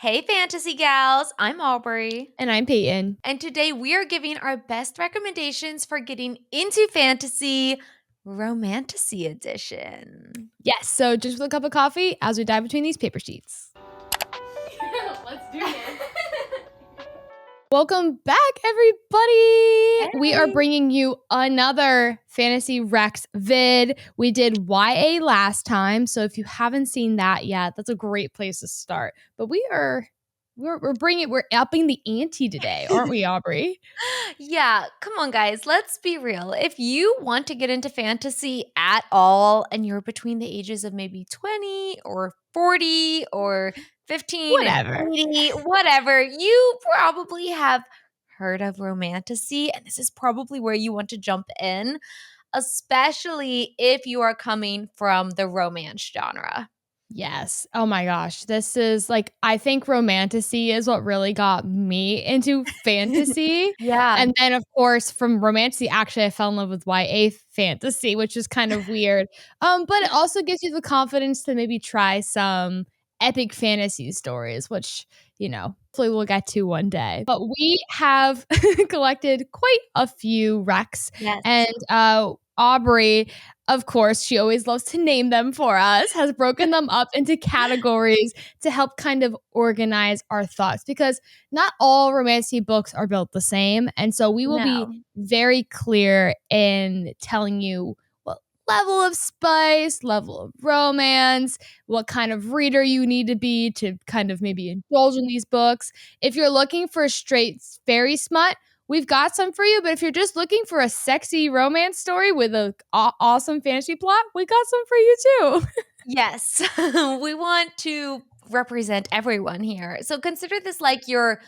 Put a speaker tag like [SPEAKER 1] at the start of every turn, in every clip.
[SPEAKER 1] Hey, fantasy gals, I'm Aubrey.
[SPEAKER 2] And I'm Peyton.
[SPEAKER 1] And today we are giving our best recommendations for getting into fantasy, Romantasy edition.
[SPEAKER 2] Yes, so just with a cup of coffee as we dive between these paper sheets.
[SPEAKER 1] Let's do this.
[SPEAKER 2] Welcome back, everybody. We are
[SPEAKER 1] Hey.
[SPEAKER 2] bringing you another Fantasy Rex vid. We did YA last time, so if you haven't seen that yet, that's a great place to start. But we're upping the ante today, aren't we, Aubrey?
[SPEAKER 1] Yeah, come on, guys. Let's be real. If you want to get into fantasy at all and you're between the ages of maybe 20 or 40 or 15 and
[SPEAKER 2] Whatever.
[SPEAKER 1] 80, whatever, you probably have heard of Romantasy. And this is probably where you want to jump in, especially if you are coming from the romance genre.
[SPEAKER 2] Yes. Oh my gosh. This is I think romantasy is what really got me into fantasy.
[SPEAKER 1] Yeah.
[SPEAKER 2] And then, of course, from romantasy, actually, I fell in love with YA fantasy, which is kind of weird. But it also gives you the confidence to maybe try some epic fantasy stories, which, hopefully we'll get to one day. But we have collected quite a few recs.
[SPEAKER 1] Yes.
[SPEAKER 2] And Aubrey, of course, she always loves to name them for us, has broken them up into categories to help kind of organize our thoughts because not all romantic books are built the same. And so we will be
[SPEAKER 1] No.
[SPEAKER 2] very clear in telling you what level of spice, level of romance, what kind of reader you need to be to kind of maybe indulge in these books. If you're looking for straight fairy smut, we've got some for you, but if you're just looking for a sexy romance story with a awesome fantasy plot, we got some for you too.
[SPEAKER 1] Yes, we want to represent everyone here. So consider this like your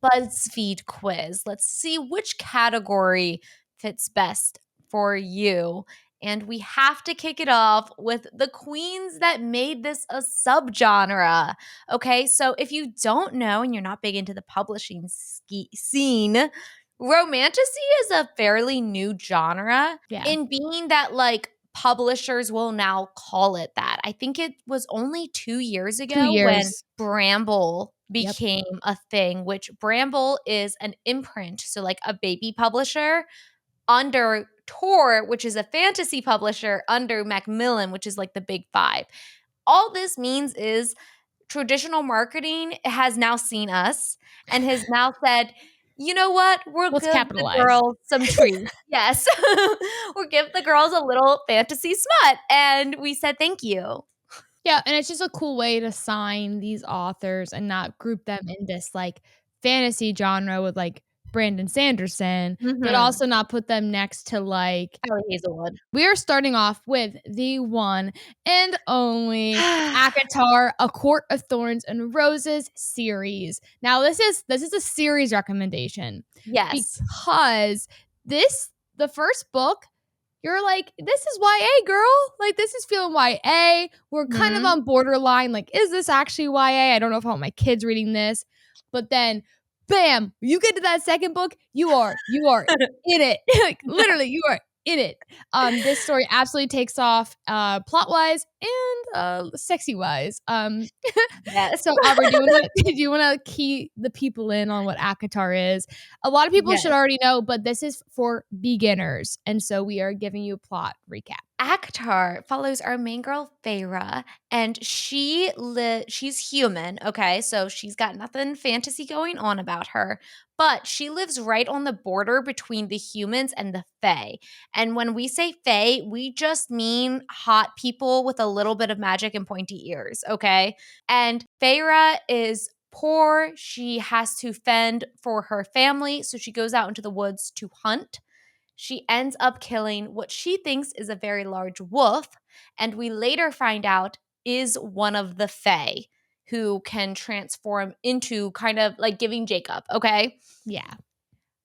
[SPEAKER 1] BuzzFeed quiz. Let's see which category fits best for you. And we have to kick it off with the queens that made this a subgenre. Okay, so if you don't know and you're not big into the publishing scene, romantasy is a fairly new genre
[SPEAKER 2] Yeah.
[SPEAKER 1] in being that publishers will now call it that. I think it was only 2 years
[SPEAKER 2] 2
[SPEAKER 1] ago when
[SPEAKER 2] years.
[SPEAKER 1] Bramble
[SPEAKER 2] Yep.
[SPEAKER 1] became a thing, which Bramble is an imprint, so like a baby publisher under Tor, which is a fantasy publisher under Macmillan, which is like the big 5. All this means is traditional marketing has now seen us and has now said, you know what? We'll
[SPEAKER 2] Let's
[SPEAKER 1] give the
[SPEAKER 2] capitalize.
[SPEAKER 1] girls some treats. Yes. We'll give the girls a little fantasy smut. And we said, thank you.
[SPEAKER 2] Yeah, and it's just a cool way to sign these authors and not group them in this fantasy genre with Brandon Sanderson, but
[SPEAKER 1] Mm-hmm.
[SPEAKER 2] also not put them next to
[SPEAKER 1] Kelly Hazelwood.
[SPEAKER 2] we are starting off with the one and only ACOTAR, A Court of Thorns and Roses series. Now, this is a series recommendation
[SPEAKER 1] Yes.
[SPEAKER 2] because the first book, you're like, this is YA, girl. This is feeling YA. We're kind of on borderline. Is this actually YA? I don't know if I want my kids reading this. But then, bam, you get to that second book, you are in it. Literally, you are in it. This story absolutely takes off plot wise and sexy wise.
[SPEAKER 1] Yes.
[SPEAKER 2] So Aubrey, do you wanna key the people in on what ACOTAR is? A lot of people
[SPEAKER 1] Yes.
[SPEAKER 2] should already know, but this is for beginners, and so we are giving you a plot recap.
[SPEAKER 1] ACOTAR follows our main girl, Feyre, and she's human, okay? So she's got nothing fantasy going on about her, but she lives right on the border between the humans and the Fae. And when we say Fae, we just mean hot people with a little bit of magic and pointy ears, okay? And Feyre is poor. She has to fend for her family, so she goes out into the woods to hunt. She ends up killing what she thinks is a very large wolf, and we later find out is one of the Fae who can transform into kind of like giving Jacob, okay?
[SPEAKER 2] Yeah.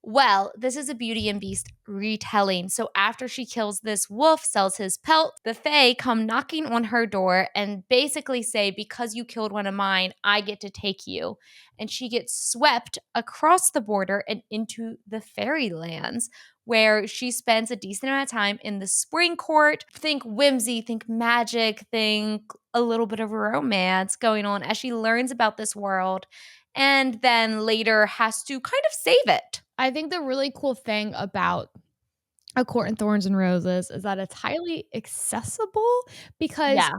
[SPEAKER 1] Well, this is a Beauty and Beast retelling. So after she kills this wolf, sells his pelt, the Fae come knocking on her door and basically say, because you killed one of mine, I get to take you. And she gets swept across the border and into the fairylands, where she spends a decent amount of time in the spring court. Think whimsy, think magic, think a little bit of romance going on as she learns about this world and then later has to kind of save it.
[SPEAKER 2] I think the really cool thing about A Court in Thorns and Roses is that it's highly accessible because
[SPEAKER 1] Yeah.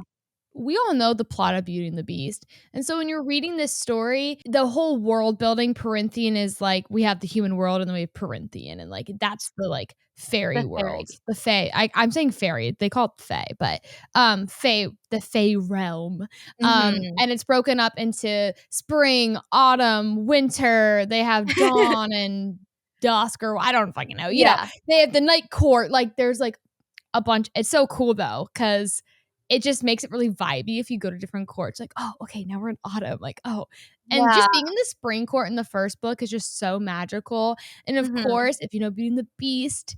[SPEAKER 2] we all know the plot of Beauty and the Beast. And so when you're reading this story, the whole world building Perinthian is like we have the human world and then we have Perinthian and like that's the like fairy
[SPEAKER 1] The
[SPEAKER 2] world.
[SPEAKER 1] fairy.
[SPEAKER 2] The Fae. I'm saying fairy. They call it Fae, but Fae, the Fae realm.
[SPEAKER 1] Mhm.
[SPEAKER 2] And it's broken up into spring, autumn, winter. They have dawn and dusk or I don't fucking know. You know,
[SPEAKER 1] Yeah.
[SPEAKER 2] they have the night court. Like there's like a bunch. It's so cool though, because it just makes it really vibey if you go to different courts. Like, oh, okay, now we're in autumn. Like, oh. And
[SPEAKER 1] Yeah.
[SPEAKER 2] just being in the spring court in the first book is just so magical. And of
[SPEAKER 1] Mhm.
[SPEAKER 2] course, if you know Beauty and the Beast,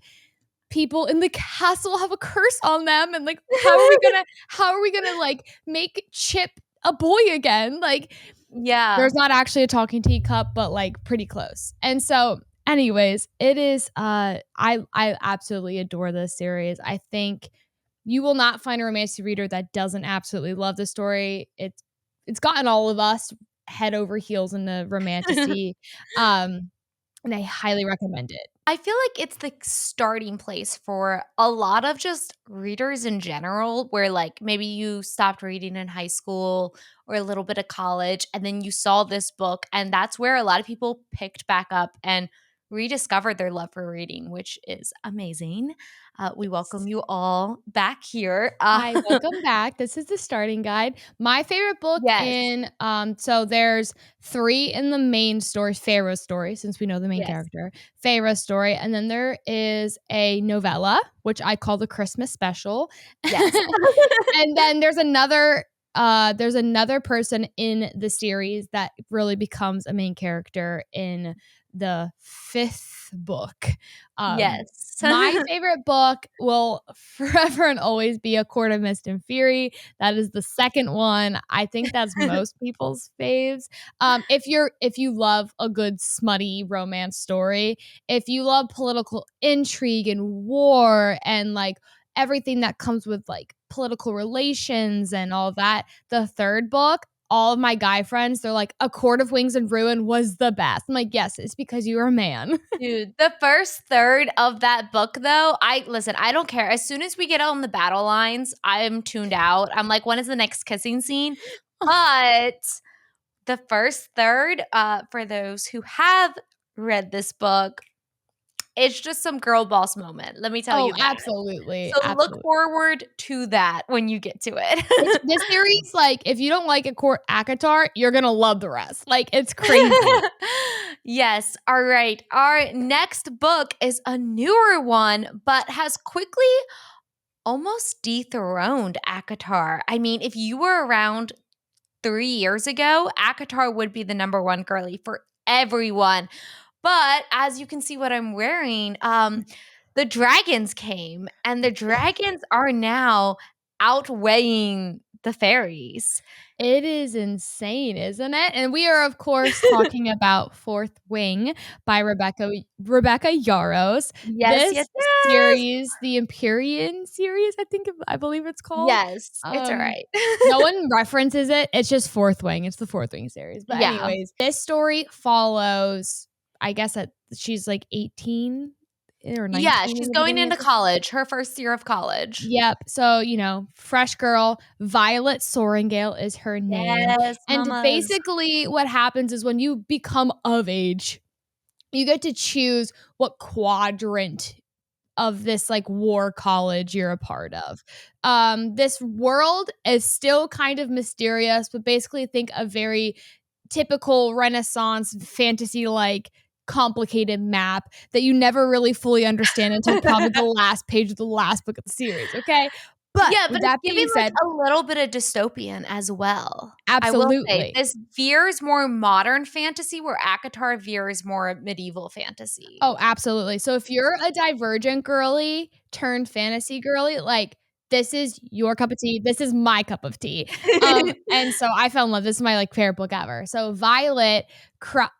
[SPEAKER 2] people in the castle have a curse on them. And like, how are we gonna like make Chip a boy again? Like,
[SPEAKER 1] Yeah.
[SPEAKER 2] there's not actually a talking teacup, but like pretty close. And so, anyways, it is I absolutely adore this series. I think you will not find a romantic reader that doesn't absolutely love the story. It's gotten all of us head over heels into romantasy. Um, and I highly recommend it.
[SPEAKER 1] I feel like it's the starting place for a lot of just readers in general, where like maybe you stopped reading in high school or a little bit of college, and then you saw this book, and that's where a lot of people picked back up and rediscovered their love for reading, which is amazing. We welcome
[SPEAKER 2] Yes.
[SPEAKER 1] you all back here.
[SPEAKER 2] Hi, welcome back. This is the starting guide. My favorite book
[SPEAKER 1] Yes,
[SPEAKER 2] in so there's 3 in the main story, Pharaoh's story, since we know the main
[SPEAKER 1] yes,
[SPEAKER 2] character, Pharaoh's story, and then there is a novella, which I call the Christmas special.
[SPEAKER 1] yes.
[SPEAKER 2] And then there's another person in the series that really becomes a main character in the 5th book. Um,
[SPEAKER 1] Yes.
[SPEAKER 2] my favorite book will forever and always be A Court of Mist and Fury. That is the second one. I think that's most people's faves. If you love a good smutty romance story, if you love political intrigue and war and like everything that comes with like political relations and all that. The third book, all of my guy friends, they're like, A Court of Wings and Ruin was the best. I'm like, yes, it's because you're a man.
[SPEAKER 1] Dude, the first third of that book though, I don't care. As soon as we get on the battle lines, I'm tuned out. I'm like, when is the next kissing scene? But the first third, for those who have read this book, it's just some girl boss moment. Let me tell
[SPEAKER 2] Oh,
[SPEAKER 1] you that.
[SPEAKER 2] absolutely,
[SPEAKER 1] So look
[SPEAKER 2] absolutely.
[SPEAKER 1] forward to that when you get to
[SPEAKER 2] It's
[SPEAKER 1] it.
[SPEAKER 2] this series, like, if you don't like A Court ACOTAR, you're gonna love the rest. Like, it's crazy.
[SPEAKER 1] Yes. All right. Our next book is a newer one, but has quickly almost dethroned ACOTAR. I mean, if you were around 3 years ago, ACOTAR would be the number one girly for everyone. But as you can see what I'm wearing, the dragons came, and the dragons are now outweighing the fairies.
[SPEAKER 2] It is insane, isn't it? And we are, of course, talking about Fourth Wing by Rebecca Yarros.
[SPEAKER 1] Yes,
[SPEAKER 2] This
[SPEAKER 1] yes, yes.
[SPEAKER 2] series, the Empyrean series, I believe it's called.
[SPEAKER 1] Yes, it's all
[SPEAKER 2] Um,
[SPEAKER 1] right.
[SPEAKER 2] no one references it. It's just Fourth Wing. It's the Fourth Wing series. But
[SPEAKER 1] Yeah.
[SPEAKER 2] anyways, this story follows, I guess that she's like 18 or
[SPEAKER 1] Yeah,
[SPEAKER 2] 19 in
[SPEAKER 1] she's
[SPEAKER 2] the
[SPEAKER 1] going
[SPEAKER 2] beginning of
[SPEAKER 1] into
[SPEAKER 2] the
[SPEAKER 1] college, her first year of college.
[SPEAKER 2] Yep. So, fresh girl, Violet Soaringale is her name.
[SPEAKER 1] Yes,
[SPEAKER 2] And
[SPEAKER 1] mamas.
[SPEAKER 2] basically, what happens is when you become of age, you get to choose what quadrant of this like war college you're a part of. This world is still kind of mysterious, but basically think a very typical Renaissance fantasy like complicated map that you never really fully understand until probably the last page of the last book of the series, okay? But
[SPEAKER 1] Yeah, but
[SPEAKER 2] with
[SPEAKER 1] it's
[SPEAKER 2] that
[SPEAKER 1] giving,
[SPEAKER 2] being said,
[SPEAKER 1] like, a little bit of dystopian as well. I will say,
[SPEAKER 2] absolutely.
[SPEAKER 1] this veers more modern fantasy, where ACOTAR veers more medieval fantasy.
[SPEAKER 2] Oh, absolutely. So if you're a Divergent girly turned fantasy girly, like, this is your cup of tea. This is my cup of tea. And so I fell in love. This is my, like, favorite book ever. So Violet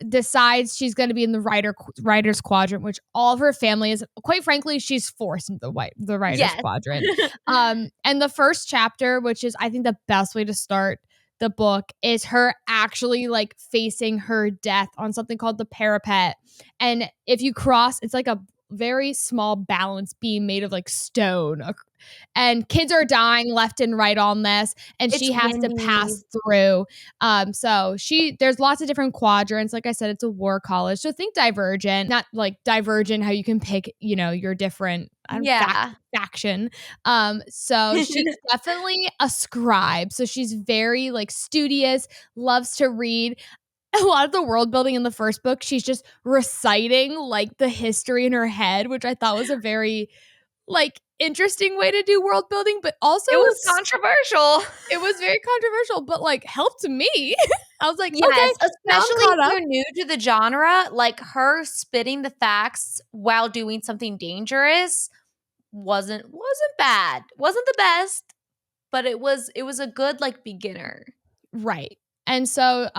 [SPEAKER 2] decides she's gonna be in the writer's quadrant, which all of her family is. Quite frankly, she's forced into the writer's
[SPEAKER 1] Yes.
[SPEAKER 2] quadrant. And the first chapter, which is I think the best way to start the book, is her actually, like, facing her death on something called the parapet. And if you cross, it's like a very small balance beam made of, like, stone. And kids are dying left and right on this, and
[SPEAKER 1] It's
[SPEAKER 2] she has to
[SPEAKER 1] windy.
[SPEAKER 2] pass through. So there's lots of different quadrants. Like I said, it's a war college. So think Divergent, not like Divergent, how you can pick, your different
[SPEAKER 1] Yeah.
[SPEAKER 2] faction. So she's definitely a scribe. So she's very, like, studious, loves to read. A lot of the world building in the first book, she's just reciting, like, the history in her head, which I thought was a very, like, interesting way to do world building, but also
[SPEAKER 1] It was controversial.
[SPEAKER 2] it was very controversial, but, like, helped me. I was like,
[SPEAKER 1] Yes,
[SPEAKER 2] "Okay, now I'm
[SPEAKER 1] especially
[SPEAKER 2] caught
[SPEAKER 1] if
[SPEAKER 2] up."
[SPEAKER 1] you're new to the genre, like, her spitting the facts while doing something dangerous wasn't bad. Wasn't the best, but it was a good, like, beginner.
[SPEAKER 2] Right. And so,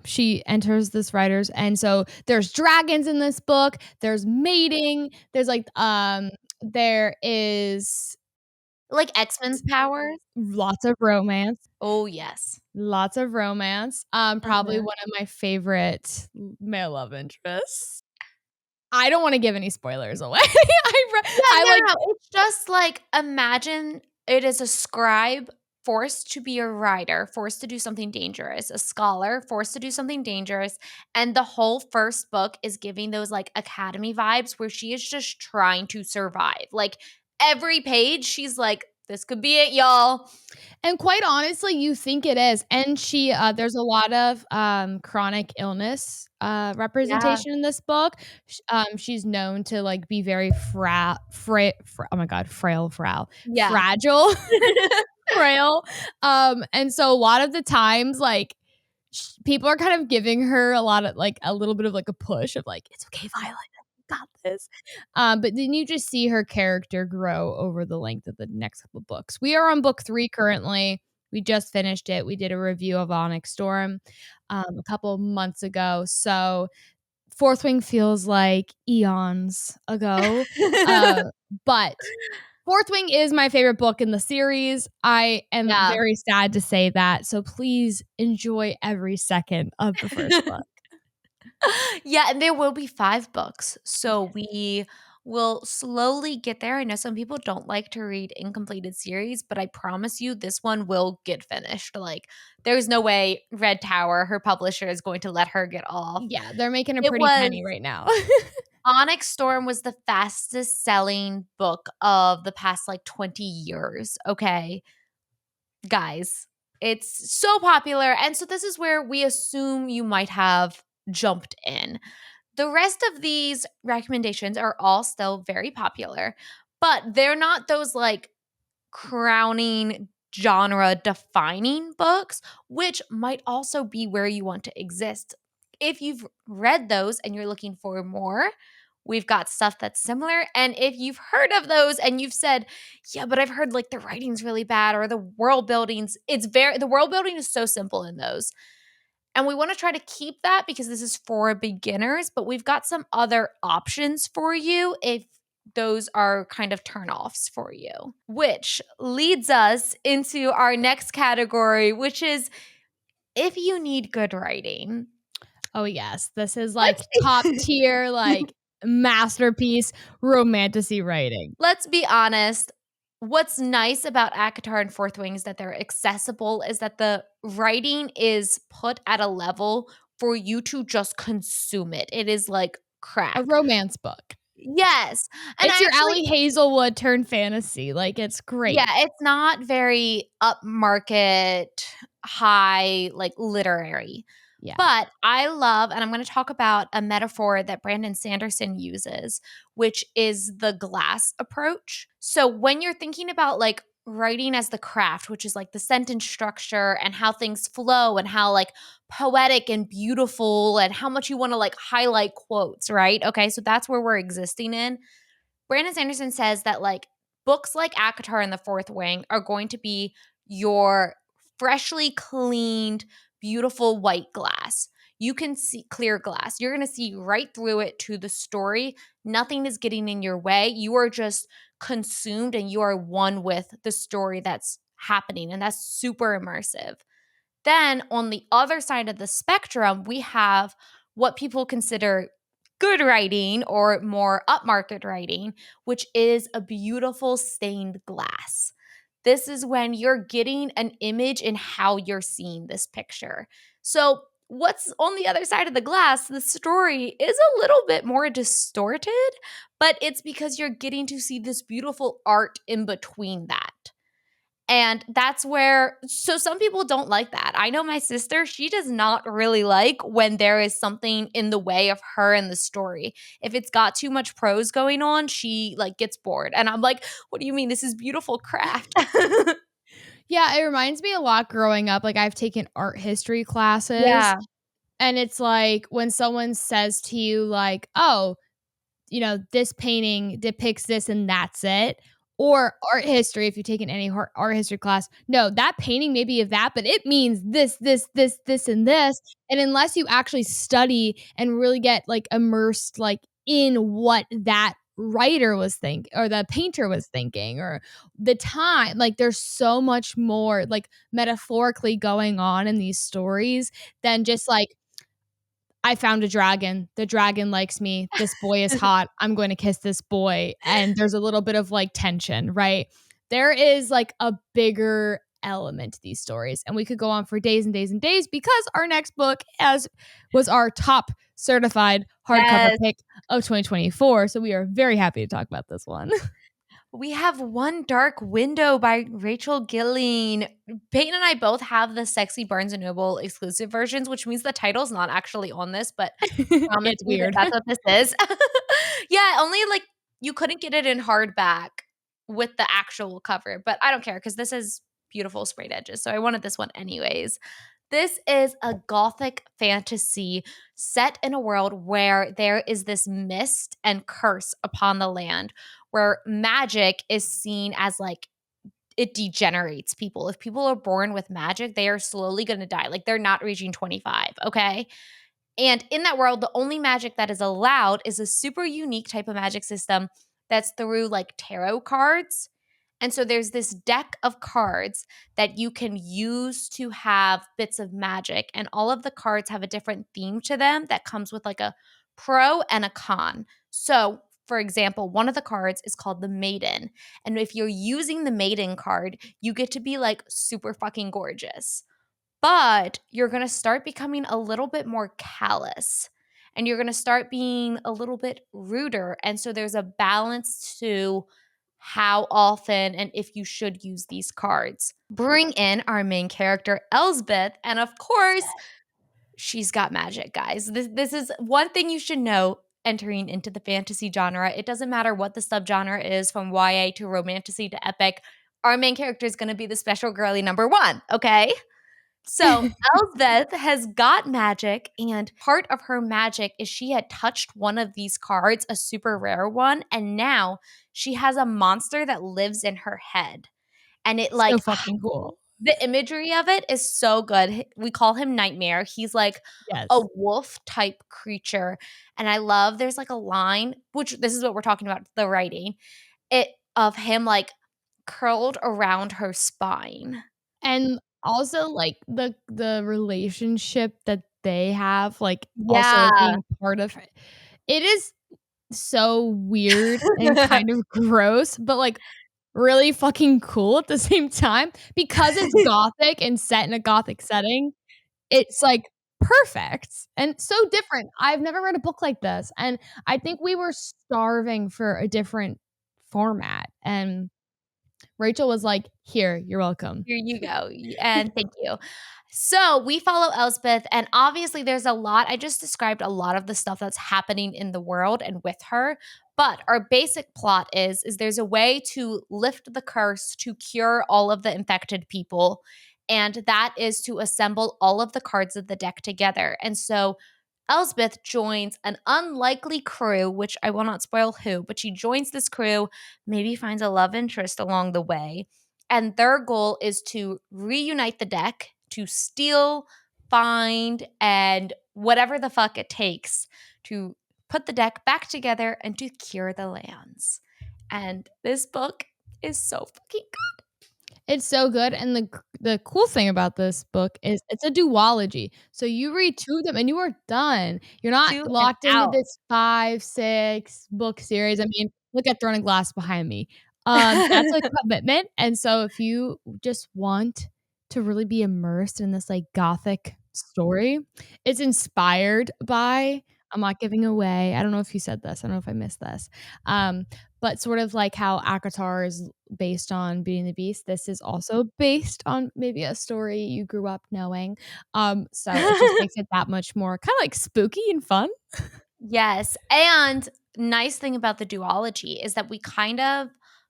[SPEAKER 2] she enters this writers, and so there's dragons in this book, there's mating, there's, like, there is
[SPEAKER 1] Like X-Men's powers?
[SPEAKER 2] lots of romance.
[SPEAKER 1] Oh, yes.
[SPEAKER 2] Lots of romance. Probably
[SPEAKER 1] Mhm.
[SPEAKER 2] one of my favorite male love interests. I don't wanna give any spoilers away.
[SPEAKER 1] Yeah,
[SPEAKER 2] I
[SPEAKER 1] no,
[SPEAKER 2] like
[SPEAKER 1] no, it's just, like, imagine it is a scribe forced to be a writer, forced to do something dangerous, a scholar forced to do something dangerous, and the whole first book is giving those, like, academy vibes where she is just trying to survive. Like, every page, she's like, "This could be it, y'all."
[SPEAKER 2] and quite honestly, you think it is, and there's a lot of, chronic illness,
[SPEAKER 1] Yeah.
[SPEAKER 2] representation in this book. She's known to, like, be very oh my god,
[SPEAKER 1] Yeah.
[SPEAKER 2] fragile, frail, and so a lot of the times, like, people are kind of giving her a lot of, like, a little bit of, like, a push of, like, "It's okay, Violet, you got this." But then you just see her character grow over the length of the next couple books. We are on book 3 currently. We just finished it. We did a review of Onyx Storm, a couple months ago, so Fourth Wing feels like eons ago, uh, but Fourth Wing is my favorite book in the series. I am
[SPEAKER 1] Yeah.
[SPEAKER 2] very sad to say that, so please enjoy every second of the first book.
[SPEAKER 1] Yeah, and there will be 5 books, so
[SPEAKER 2] Yes.
[SPEAKER 1] we will slowly get there. I know some people don't like to read incompleted series, but I promise you this one will get finished. Like, there's no way Red Tower, her publisher, is going to let her get off.
[SPEAKER 2] Yeah, they're making a
[SPEAKER 1] It
[SPEAKER 2] pretty
[SPEAKER 1] was
[SPEAKER 2] penny right now.
[SPEAKER 1] Onyx Storm was the fastest selling book of the past, like, 20 years, okay? Guys, it's so popular, and so this is where we assume you might have jumped in. The rest of these recommendations are all still very popular, but they're not those, like, crowning genre defining books, which might also be where you want to exist. If you've read those and you're looking for more, we've got stuff that's similar. And if you've heard of those and you've said, yeah, but I've heard, like, the writing's really bad, or the world building's, the world building is so simple in those. And we want to try to keep that because this is for beginners, but we've got some other options for you if those are kind of turnoffs for you. Which leads us into our next category, which is if you need good writing.
[SPEAKER 2] Oh, yes. This is,
[SPEAKER 1] Let's
[SPEAKER 2] like, top tier, like, masterpiece romantasy writing.
[SPEAKER 1] let's be honest. What's nice about ACOTAR and Fourth Wing is that they're accessible, is that the writing is put at a level for you to just consume it. It is like
[SPEAKER 2] A
[SPEAKER 1] crack.
[SPEAKER 2] romance book.
[SPEAKER 1] Yes, and
[SPEAKER 2] It's
[SPEAKER 1] I
[SPEAKER 2] your
[SPEAKER 1] actually
[SPEAKER 2] Allie Hazelwood turned fantasy, like, it's
[SPEAKER 1] yeah,
[SPEAKER 2] great.
[SPEAKER 1] it's not very upmarket, high, like, literary.
[SPEAKER 2] Yeah.
[SPEAKER 1] But I love, and I'm going to talk about a metaphor that Brandon Sanderson uses, which is the glass approach. So when you're thinking about like writing as the craft, which is like the sentence structure and how things flow and how like poetic and beautiful and how much you want to like highlight quotes, right? Okay, so that's where we're existing in. Brandon Sanderson says that like books like ACOTAR and The Fourth Wing are going to be your freshly cleaned, beautiful white glass. You can see clear glass. You're going to see right through it to the story. Nothing is getting in your way. You are just consumed and you are one with the story that's happening. And that's super immersive. Then on the other side of the spectrum, we have what people consider good writing or more upmarket writing, which is a beautiful stained glass. This is when you're getting an image in how you're seeing this picture. So, what's on the other side of the glass, the story is a little bit more distorted, but it's because you're getting to see this beautiful art in between that. And that's where, so some people don't like that. I know my sister, she does not really like when there is something in the way of her in the story. If it's got too much prose going on, she like gets bored. And I'm like, what do you mean? This is beautiful craft.
[SPEAKER 2] Yeah, it reminds me a lot growing up, like, I've taken art history classes,
[SPEAKER 1] Yeah.
[SPEAKER 2] and it's like when someone says to you, like, "Oh, you know, this painting depicts this and that's it." Or art history, if you've taken any art history class, no, that painting may be of that, but it means this, and this. And unless you actually study and really get like immersed like in what that writer was thinking or the painter was thinking or the time, like there's so much more like metaphorically going on in these stories than just like I found a dragon. The dragon likes me. This boy is hot. I'm going to kiss this boy. And there's a little bit of like tension, right? There is like a bigger element to these stories. And we could go on for days and days and days because our next book as was our top certified hardcover
[SPEAKER 1] Yes.
[SPEAKER 2] pick of 2024. So we are very happy to talk about this one.
[SPEAKER 1] We have One Dark Window by Rachel Gilling. Peyton and I both have the sexy Barnes& and Noble exclusive versions, which means the title's not actually on this, but promise
[SPEAKER 2] It's
[SPEAKER 1] me that
[SPEAKER 2] weird.
[SPEAKER 1] that's what this is. Yeah, only like you couldn't get it in hardback with the actual cover, but I don't care because this is beautiful sprayed edges. So I wanted this one anyways. This is a gothic fantasy set in a world where there is this mist and curse upon the land, where magic is seen as like it degenerates people. If people are born with magic, they are slowly going to die. Like they're not reaching 25, okay? And in that world, the only magic that is allowed is a super unique type of magic system that's through like tarot cards. And so there's this deck of cards that you can use to have bits of magic. And all of the cards have a different theme to them that comes with like a pro and a con. So, for example, one of the cards is called the Maiden. And if you're using the Maiden card, you get to be like super fucking gorgeous, but you're going to start becoming a little bit more callous and you're going to start being a little bit ruder. And so there's a balance to how often and if you should use these cards. Bring in our main character, Elsbeth. And of course, she's got magic, guys. This is one thing you should know entering into the fantasy genre. It doesn't matter what the subgenre is, from YA to romantasy to epic. Our main character is going to be the special girly number one, okay? So Elsbeth has got magic, and part of her magic is she had touched one of these cards, a super rare one, and now she has a monster that lives in her head. And it
[SPEAKER 2] So
[SPEAKER 1] like
[SPEAKER 2] fucking cool.
[SPEAKER 1] the imagery of it is so good. We call him Nightmare. He's like a
[SPEAKER 2] Yes.
[SPEAKER 1] wolf type creature. And I love there's like a line, which this is what we're talking about, the writing, it of him like curled around her spine.
[SPEAKER 2] And also, like, the relationship that they have, like, also it
[SPEAKER 1] Yeah.
[SPEAKER 2] being part of it is so weird and kind of gross, but, like, really fucking cool at the same time because it's gothic and set in a gothic setting. It's, like, perfect and so different. I've never read a book like this, and I think we were starving for a different format, and Rachel was like, "Here, you're welcome."
[SPEAKER 1] Here you go, and thank you. So, we follow Elspeth, and obviously there's a lot I just described a lot of the stuff that's happening in the world and with her, but our basic plot is there's a way to lift the curse to cure all of the infected people, and that is to assemble all of the cards of the deck together, and so Elspeth joins an unlikely crew, which I will not spoil who, but she joins this crew, maybe finds a love interest along the way, and their goal is to reunite the deck, to steal, find, and whatever the fuck it takes to put the deck back together and to cure the lands. And this book is so fucking good.
[SPEAKER 2] It's so good, and the cool thing about this book is it's a duology. So you read 2 of them and you are done. You're not
[SPEAKER 1] To and
[SPEAKER 2] locked into
[SPEAKER 1] out.
[SPEAKER 2] this 5, 6 book series. I mean, look at Throne of Glass behind me. That's a commitment, and so if you just want to really be immersed in this, like, gothic story, it's inspired by I'm not giving away I don't know if you said this, I don't know if I missed this, but sort of like how ACOTAR is based on Beauty and the Beast, this is also based on maybe a story you grew up knowing, so it just makes it that much more kinda, like, spooky and fun.
[SPEAKER 1] Yes, and nice thing about the duology is that we kind of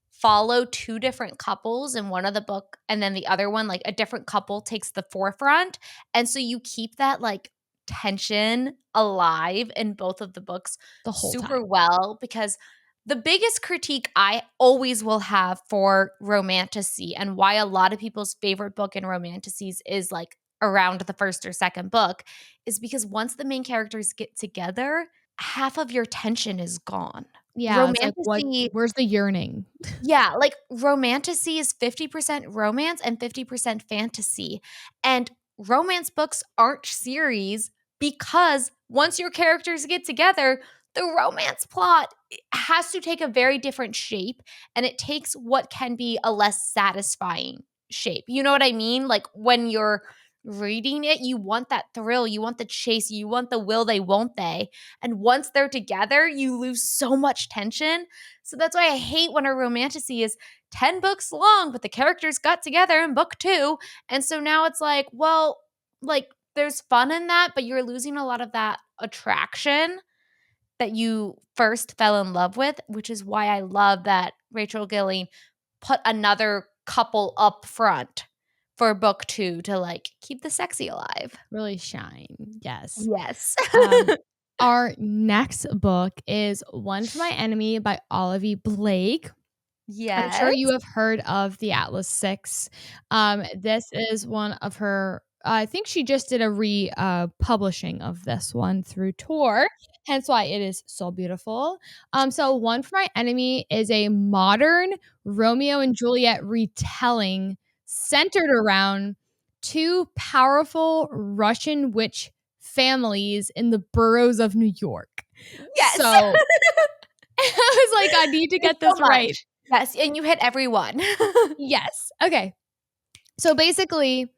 [SPEAKER 1] follow 2 different couples in one of the book, and then the other one, like, a different couple takes the forefront, and so you keep that, like, tension alive in both of the books
[SPEAKER 2] The whole
[SPEAKER 1] super
[SPEAKER 2] time.
[SPEAKER 1] well because the biggest critique I always will have for Romantasy and why a lot of people's favorite book in Romantasies is, like, around the 1st or 2nd book is because once the main characters get together, half of your tension is gone.
[SPEAKER 2] Yeah, it's like, what
[SPEAKER 1] Romantasy
[SPEAKER 2] where's the yearning?
[SPEAKER 1] yeah, like, Romantasy is 50% romance and 50% fantasy, and romance books aren't series because once your characters get together, the romance plot has to take a very different shape, and it takes what can be a less satisfying shape. You know what I mean? Like, when you're reading it, you want that thrill, you want the chase, you want the will they, won't they, and once they're together, you lose so much tension. So that's why I hate when a romantasy is 10 books long, but the characters got together in book 2. And so now it's like, well, like there's fun in that, but you're losing a lot of that attraction that you first fell in love with, which is why I love that Rachel Gilling put another couple up front for book 2 to like keep the sexy alive.
[SPEAKER 2] Really shine, yes.
[SPEAKER 1] Yes.
[SPEAKER 2] Our next book is One for My Enemy by Olivia Blake. I'm sure you
[SPEAKER 1] Yes.
[SPEAKER 2] have heard of the Atlas 6. This is one of her I think she just did a publishing of this one through Tor, hence why it is so beautiful. So One for My Enemy is a modern Romeo and Juliet retelling centered around 2 powerful Russian witch families in the boroughs of New York.
[SPEAKER 1] Yes.
[SPEAKER 2] So, I was like, "I need to
[SPEAKER 1] There's
[SPEAKER 2] get
[SPEAKER 1] so
[SPEAKER 2] this right."
[SPEAKER 1] much. Yes, and you hit every one.
[SPEAKER 2] Yes. Okay. So basically,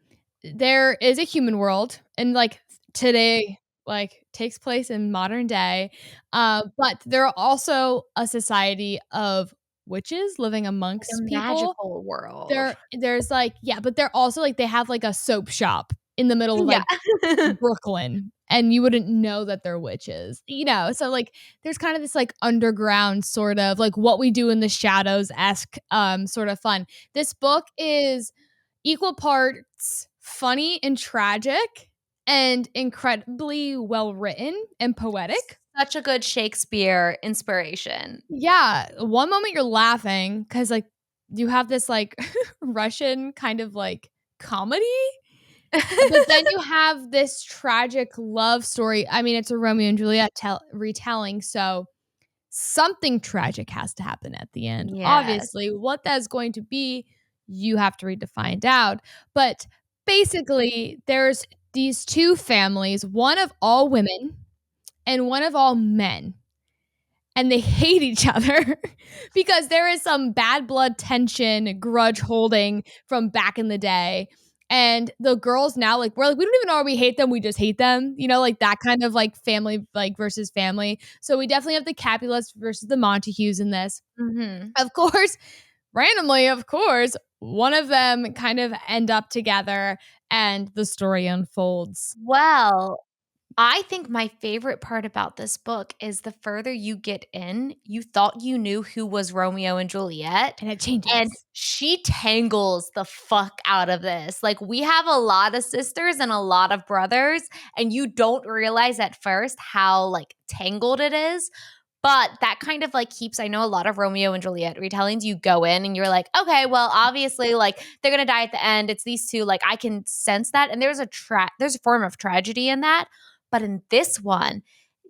[SPEAKER 2] there is a human world, and like today, like takes place in modern day. But there are also a society of witches living
[SPEAKER 1] Like a
[SPEAKER 2] amongst people.
[SPEAKER 1] magical world.
[SPEAKER 2] There's like, yeah, but they're also like they have like a soap shop in the middle of
[SPEAKER 1] Yeah.
[SPEAKER 2] like Brooklyn, and you wouldn't know that they're witches, you know? So, like, there's kind of this, like, underground sort of, like, what we do in the shadows-esque, sort of fun. This book is equal parts funny and tragic and incredibly well-written and poetic.
[SPEAKER 1] Such a good Shakespeare inspiration.
[SPEAKER 2] Yeah, one moment you're laughing because like, you have this, like, Russian kind of, like, comedy. But then you have this tragic love story. I mean, it's a Romeo and Juliet retelling, so something tragic has to happen at the end.
[SPEAKER 1] Yes.
[SPEAKER 2] Obviously, what that's going to be, you have to read to find out. But basically, there's these 2 families, one of all women and one of all men, and they hate each other because there is some bad blood tension, grudge holding from back in the day. And the girls now, like, we're like, we don't even know why we hate them. We just hate them, you know, like that kind of like family, like versus family. So we definitely have the Capulets versus the Montagues in this.
[SPEAKER 1] Mhm.
[SPEAKER 2] Of course, randomly, of course, one of them kind of end up together and the story unfolds.
[SPEAKER 1] Well, I think my favorite part about this book is the further you get in, you thought you knew who was Romeo and Juliet,
[SPEAKER 2] And it
[SPEAKER 1] and
[SPEAKER 2] changes.
[SPEAKER 1] she tangles the fuck out of this. Like, we have a lot of sisters and a lot of brothers, and you don't realize at first how, like, tangled it is. But that kind of, like, keeps I know a lot of Romeo and Juliet retellings, you go in and you're like, "Okay, well, obviously, like, they're gonna die at the end. It's these 2." Like, I can sense that, and there's a form of tragedy in that. But in this one,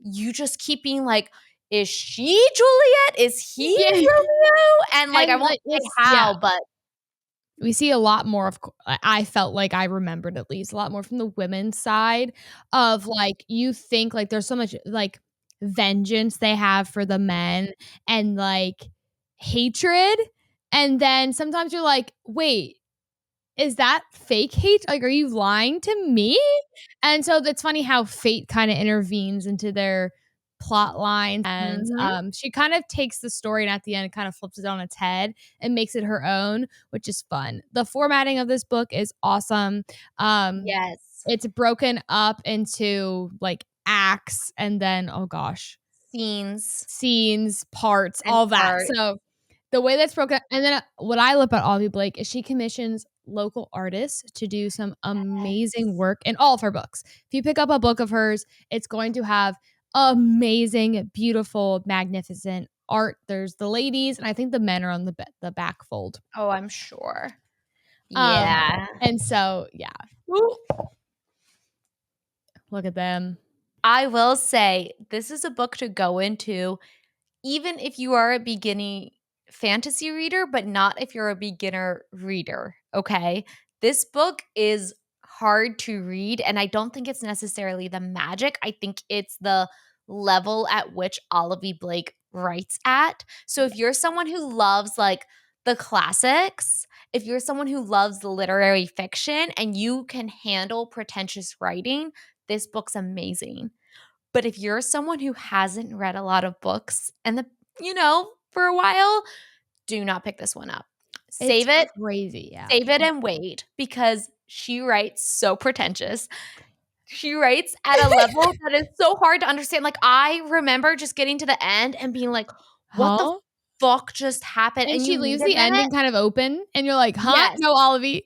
[SPEAKER 1] you just keep being like, "Is she Juliet? Is he
[SPEAKER 2] Yeah.
[SPEAKER 1] Romeo?" And, like, I
[SPEAKER 2] And,
[SPEAKER 1] won't
[SPEAKER 2] like,
[SPEAKER 1] say
[SPEAKER 2] it's yeah.
[SPEAKER 1] how, but
[SPEAKER 2] We see a lot more of I felt like I remembered at least a lot more from the women's side of, like, you think, like, there's so much, like, vengeance they have for the men and, like, hatred, and then sometimes you're like, "Wait, is that fake hate? Like, are you lying to me?" And so it's funny how fate kinda intervenes into their plot lines, and,
[SPEAKER 1] Mhm.
[SPEAKER 2] she kind of takes the story and at the end kind of flips it on its head and makes it her own, which is fun. The formatting of this book is awesome. Um,
[SPEAKER 1] Yes.
[SPEAKER 2] it's broken up into, like, acts and then, oh gosh,
[SPEAKER 1] Scenes
[SPEAKER 2] scenes, parts,
[SPEAKER 1] and
[SPEAKER 2] all that.
[SPEAKER 1] art.
[SPEAKER 2] So the way that's broken and then what I love about Olivia Blake is she commissions local artists to do some amazing
[SPEAKER 1] Yes.
[SPEAKER 2] work in all of her books. If you pick up a book of hers, it's going to have amazing, beautiful, magnificent art. There's the ladies, and I think the men are on the back fold.
[SPEAKER 1] Oh, I'm sure.
[SPEAKER 2] Um,
[SPEAKER 1] Yeah.
[SPEAKER 2] and so yeah, look at them.
[SPEAKER 1] I will say this is a book to go into even if you are a beginning fantasy reader, but not if you're a beginner reader, okay? This book is hard to read, and I don't think it's necessarily the magic. I think it's the level at which Olivia Blake writes at. So if you're someone who loves like the classics, if you're someone who loves literary fiction and you can handle pretentious writing, this book's amazing. But if you're someone who hasn't read a lot of books and for a while, do not pick this one up.
[SPEAKER 2] It's
[SPEAKER 1] Save it,
[SPEAKER 2] crazy, yeah.
[SPEAKER 1] save it and wait because she writes so pretentious. She writes at a level that is so hard to understand. Like, I remember just getting to the end and being like, "What the
[SPEAKER 2] Huh?
[SPEAKER 1] fuck just happened?"
[SPEAKER 2] And
[SPEAKER 1] And
[SPEAKER 2] she
[SPEAKER 1] you need
[SPEAKER 2] leaves
[SPEAKER 1] a
[SPEAKER 2] the
[SPEAKER 1] minute.
[SPEAKER 2] ending kind of open, and you're like, "Huh?
[SPEAKER 1] Yes.
[SPEAKER 2] No, Olivia."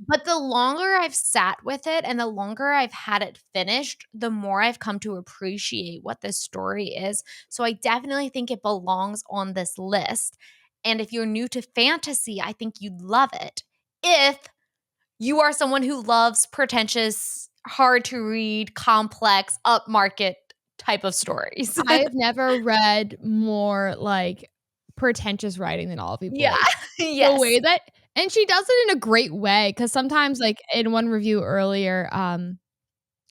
[SPEAKER 1] But the longer I've sat with it and the longer I've had it finished, the more I've come to appreciate what this story is. So I definitely think it belongs on this list. And if you're new to fantasy, I think you'd love it. If you are someone who loves pretentious, hard to read, complex, upmarket type of stories.
[SPEAKER 2] I've never read more, like, pretentious writing than Olivia
[SPEAKER 1] Yeah.
[SPEAKER 2] Blake. The
[SPEAKER 1] Yes.
[SPEAKER 2] way that and she does it in a great way, because sometimes, like, in one review earlier,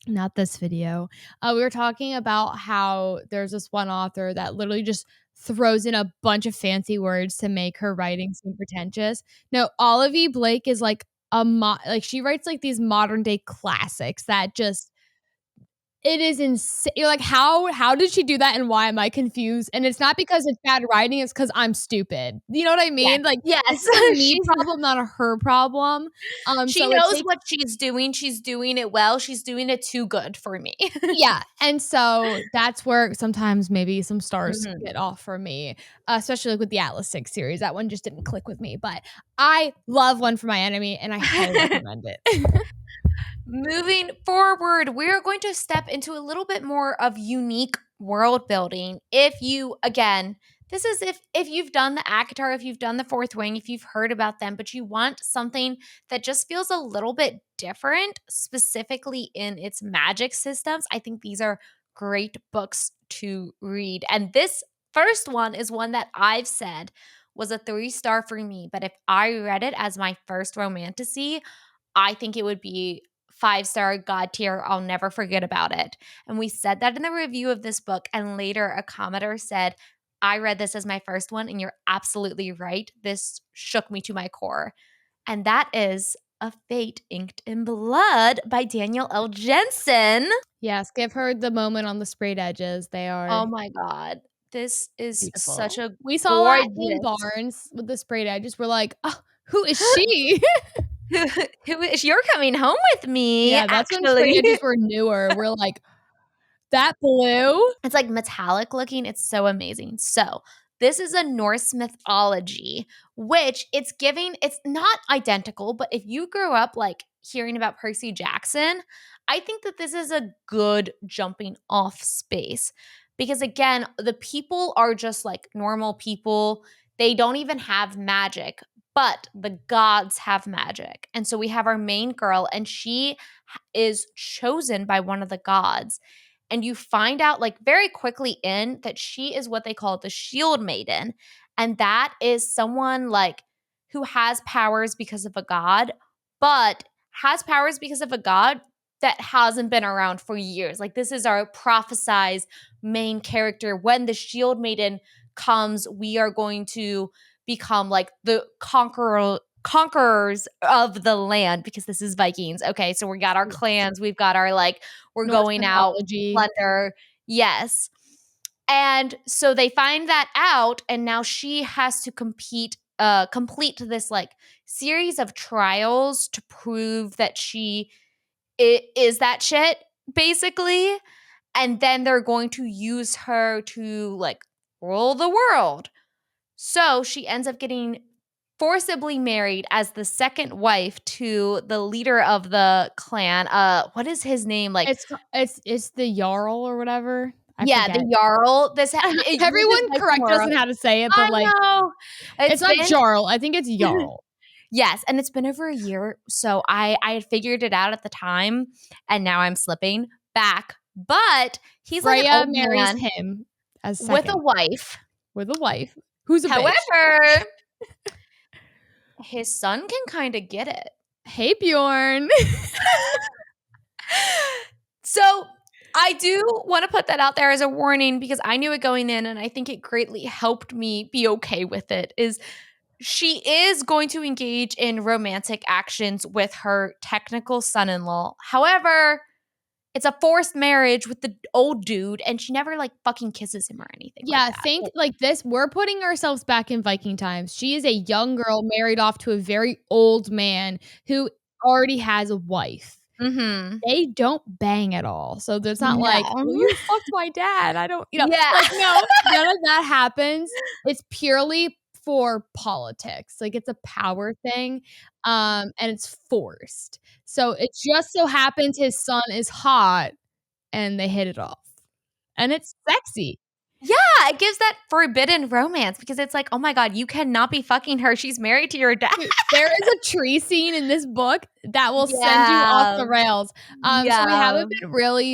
[SPEAKER 2] not this video, we were talking about how there's this one author that literally just throws in a bunch of fancy words to make her writing seem pretentious. No, Olivia Blake is like like, she writes, like, these modern day classics that just it is insane. You're like, "How did she do that, and why am I confused?" And it's not because it's bad writing, it's 'cause I'm stupid. You know what I
[SPEAKER 1] Yes.
[SPEAKER 2] mean? Like, this
[SPEAKER 1] Yes.
[SPEAKER 2] is a me
[SPEAKER 1] She's
[SPEAKER 2] problem, not a her problem.
[SPEAKER 1] she
[SPEAKER 2] So it
[SPEAKER 1] knows
[SPEAKER 2] takes
[SPEAKER 1] what she's doing. She's doing it well. She's doing it too good for me.
[SPEAKER 2] yeah, and so that's where sometimes maybe some stars
[SPEAKER 1] Mhm.
[SPEAKER 2] get off for me, especially, like, with the Atlas 6 series. That one just didn't click with me, but I love One for My Enemy, and I highly recommend it.
[SPEAKER 1] Moving forward, we're going to step into a little bit more of unique world building. If you, again, this is if you've done the ACOTAR, if you've done the Fourth Wing, if you've heard about them, but you want something that just feels a little bit different, specifically in its magic systems, I think these are great books to read. And this first one is one that I've said was a 3-star for me, but if I read it as my first romantasy, I think it would be 5-star god tier. I'll never forget about it. And we said that in the review of this book. And later, a commenter said, I read this as my first one, and you're absolutely right. This shook me to my core. And that is A Fate Inked in Blood by Daniel L. Jensen.
[SPEAKER 2] Yes, give her the moment on the sprayed edges. They
[SPEAKER 1] Oh
[SPEAKER 2] are
[SPEAKER 1] my God. This is such
[SPEAKER 2] Beautiful.
[SPEAKER 1] a
[SPEAKER 2] We saw that in
[SPEAKER 1] gorgeous
[SPEAKER 2] Barnes with the spray tan. Just were like, "Oh, who is she?"
[SPEAKER 1] who is you're coming home with me,
[SPEAKER 2] Yeah, that's when spray
[SPEAKER 1] actually.
[SPEAKER 2] edges were newer. We're like, "That blue?"
[SPEAKER 1] It's, like, metallic looking, it's so amazing. So, this is a Norse mythology, which it's not identical, but if you grew up, like, hearing about Percy Jackson, I think that this is a good jumping off space because, again, the people are just, like, normal people. They don't even have magic, but the gods have magic. And so we have our main girl, and she is chosen by one of the gods, and you find out like very quickly in that she is what they call the shield maiden, and that is someone like who has powers because of a god, but has powers because of a god that hasn't been around for years. Like this is our prophesized main character. When the shield maiden comes, we are going to become like the conquerors of the land because this is Vikings. Okay, so we got our clans, we've got our like we're
[SPEAKER 2] Norse
[SPEAKER 1] going out
[SPEAKER 2] mythology.
[SPEAKER 1] plunder. Yes. And so they find that out, and now she has to complete this like series of trials to prove that she is that shit, basically. And then they're going to use her to like rule the world. So she ends up getting forcibly married as the second wife to the leader of the clan. What is his name? Like,
[SPEAKER 2] It's the Jarl or whatever. I
[SPEAKER 1] yeah,
[SPEAKER 2] forget.
[SPEAKER 1] the Jarl. It uses
[SPEAKER 2] Everyone correct us
[SPEAKER 1] Vikings.
[SPEAKER 2] on how to say it, but,
[SPEAKER 1] I
[SPEAKER 2] like,
[SPEAKER 1] know.
[SPEAKER 2] it's
[SPEAKER 1] It's
[SPEAKER 2] not
[SPEAKER 1] been
[SPEAKER 2] Jarl, I think it's Jarl.
[SPEAKER 1] yes, and it's been over a year, so I had figured it out at the time, and now I'm slipping back. But he's like an
[SPEAKER 2] Freya
[SPEAKER 1] old
[SPEAKER 2] marries
[SPEAKER 1] man
[SPEAKER 2] him as
[SPEAKER 1] with a
[SPEAKER 2] second
[SPEAKER 1] wife.
[SPEAKER 2] with a wife who's a bitch.
[SPEAKER 1] However, his son can kinda get it.
[SPEAKER 2] Hey, Bjorn.
[SPEAKER 1] So, I do wanna put that out there as a warning because I knew it going in, and I think it greatly helped me be okay with it, is she is going to engage in romantic actions with her technical son-in-law. However, it's a forced marriage with the old dude, and she never, like, fucking kisses him or anything like
[SPEAKER 2] Yeah,
[SPEAKER 1] that.
[SPEAKER 2] think like this, we're putting ourselves back in Viking times. She is a young girl married off to a very old man who already has a wife.
[SPEAKER 1] Mhm.
[SPEAKER 2] They don't bang at all. So there's not like, "Well,
[SPEAKER 1] No.
[SPEAKER 2] you fucked my dad. I don't,"
[SPEAKER 1] Yeah.
[SPEAKER 2] like, no, none of that happens. It's purely for politics. Like, it's a power thing, and it's forced. So it just so happens his son is hot and they hit it off. And it's sexy.
[SPEAKER 1] Yeah, it gives that forbidden romance because it's like, "Oh my god, you cannot be fucking her, she's married to your dad."
[SPEAKER 2] Dude, there is a tree scene in this book that will send you off
[SPEAKER 1] Yeah.
[SPEAKER 2] the rails. So we
[SPEAKER 1] Yeah.
[SPEAKER 2] haven't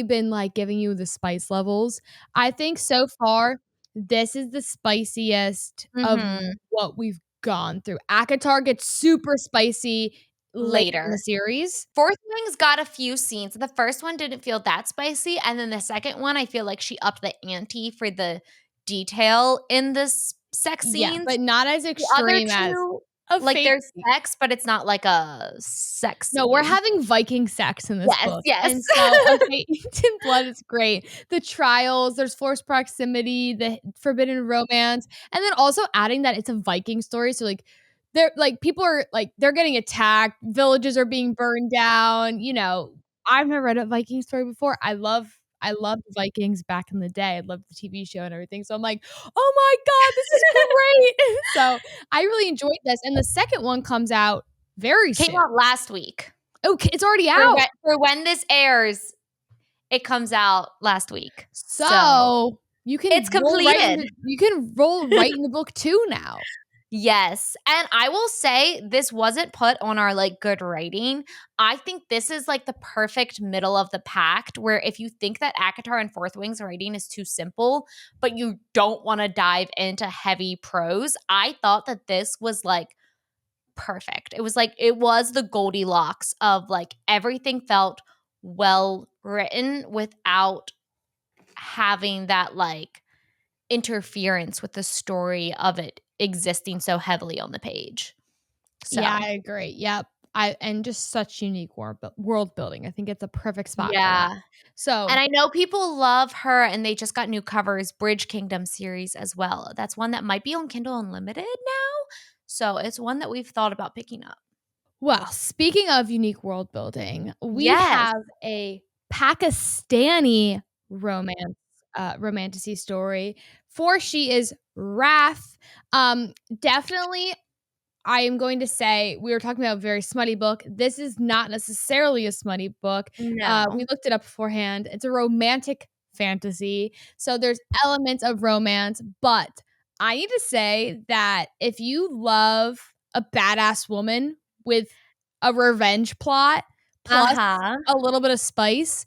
[SPEAKER 2] been like giving you the spice levels. I think so far this is the spiciest of
[SPEAKER 1] Mhm.
[SPEAKER 2] what we've gone through. ACOTAR gets super spicy late in the
[SPEAKER 1] Later.
[SPEAKER 2] series.
[SPEAKER 1] Fourth Wing's got a few scenes. The first one didn't feel that spicy, and then the second one, I feel like she upped the ante for the detail in this sex
[SPEAKER 2] Yeah,
[SPEAKER 1] scenes.
[SPEAKER 2] but not as
[SPEAKER 1] The other
[SPEAKER 2] extreme as
[SPEAKER 1] 2,
[SPEAKER 2] a
[SPEAKER 1] like,
[SPEAKER 2] fake.
[SPEAKER 1] there's sex, but it's not like a sex
[SPEAKER 2] No, we're
[SPEAKER 1] scene.
[SPEAKER 2] having Viking sex in this
[SPEAKER 1] Yes,
[SPEAKER 2] book,
[SPEAKER 1] yes.
[SPEAKER 2] and so A Fate Inked in Blood is great. The trials, there's forced proximity, the forbidden romance, and then also adding that it's a Viking story, so, like, they're like, people are, like, they're getting attacked, villages are being burned down, I've never read a Viking story before. I loved Vikings back in the day. I loved the TV show and everything, so I'm like, "Oh my god, this is great!" So, I really enjoyed this, and the second one comes out very
[SPEAKER 1] Came
[SPEAKER 2] soon.
[SPEAKER 1] out last week.
[SPEAKER 2] Okay, it's already
[SPEAKER 1] For
[SPEAKER 2] out.
[SPEAKER 1] when this airs, it comes out last week. So,
[SPEAKER 2] So, you
[SPEAKER 1] it's
[SPEAKER 2] can
[SPEAKER 1] completed.
[SPEAKER 2] roll right in the book 2 now.
[SPEAKER 1] Yes, and I will say this wasn't put on our, like, good writing. I think this is, like, the perfect middle of the pact where if you think that ACOTAR and Fourth Wing's writing is too simple, but you don't wanna dive into heavy prose, I thought that this was, like, perfect. It was the Goldilocks of, like, everything felt well written without having that, like, interference with the story of it existing so heavily on the page.
[SPEAKER 2] Yeah,
[SPEAKER 1] So,
[SPEAKER 2] I agree, yep. and just such unique world building. I think it's a perfect spot for that.
[SPEAKER 1] Yeah.
[SPEAKER 2] So
[SPEAKER 1] And I know people love her, and they just got new covers, Bridge Kingdom series as well. That's one that might be on Kindle Unlimited now. So it's one that we've thought about picking up.
[SPEAKER 2] well, speaking of unique world building, we
[SPEAKER 1] Yes.
[SPEAKER 2] have a Pakistani romance, romantasy story for She Is Wrath. Definitely I am going to say we were talking about a very smutty book. This is not necessarily a smutty book. We
[SPEAKER 1] No.
[SPEAKER 2] looked it up beforehand. It's a romantic fantasy. So there's elements of romance, but I need to say that if you love a badass woman with a revenge plot plus
[SPEAKER 1] Uh-huh.
[SPEAKER 2] a little bit of spice,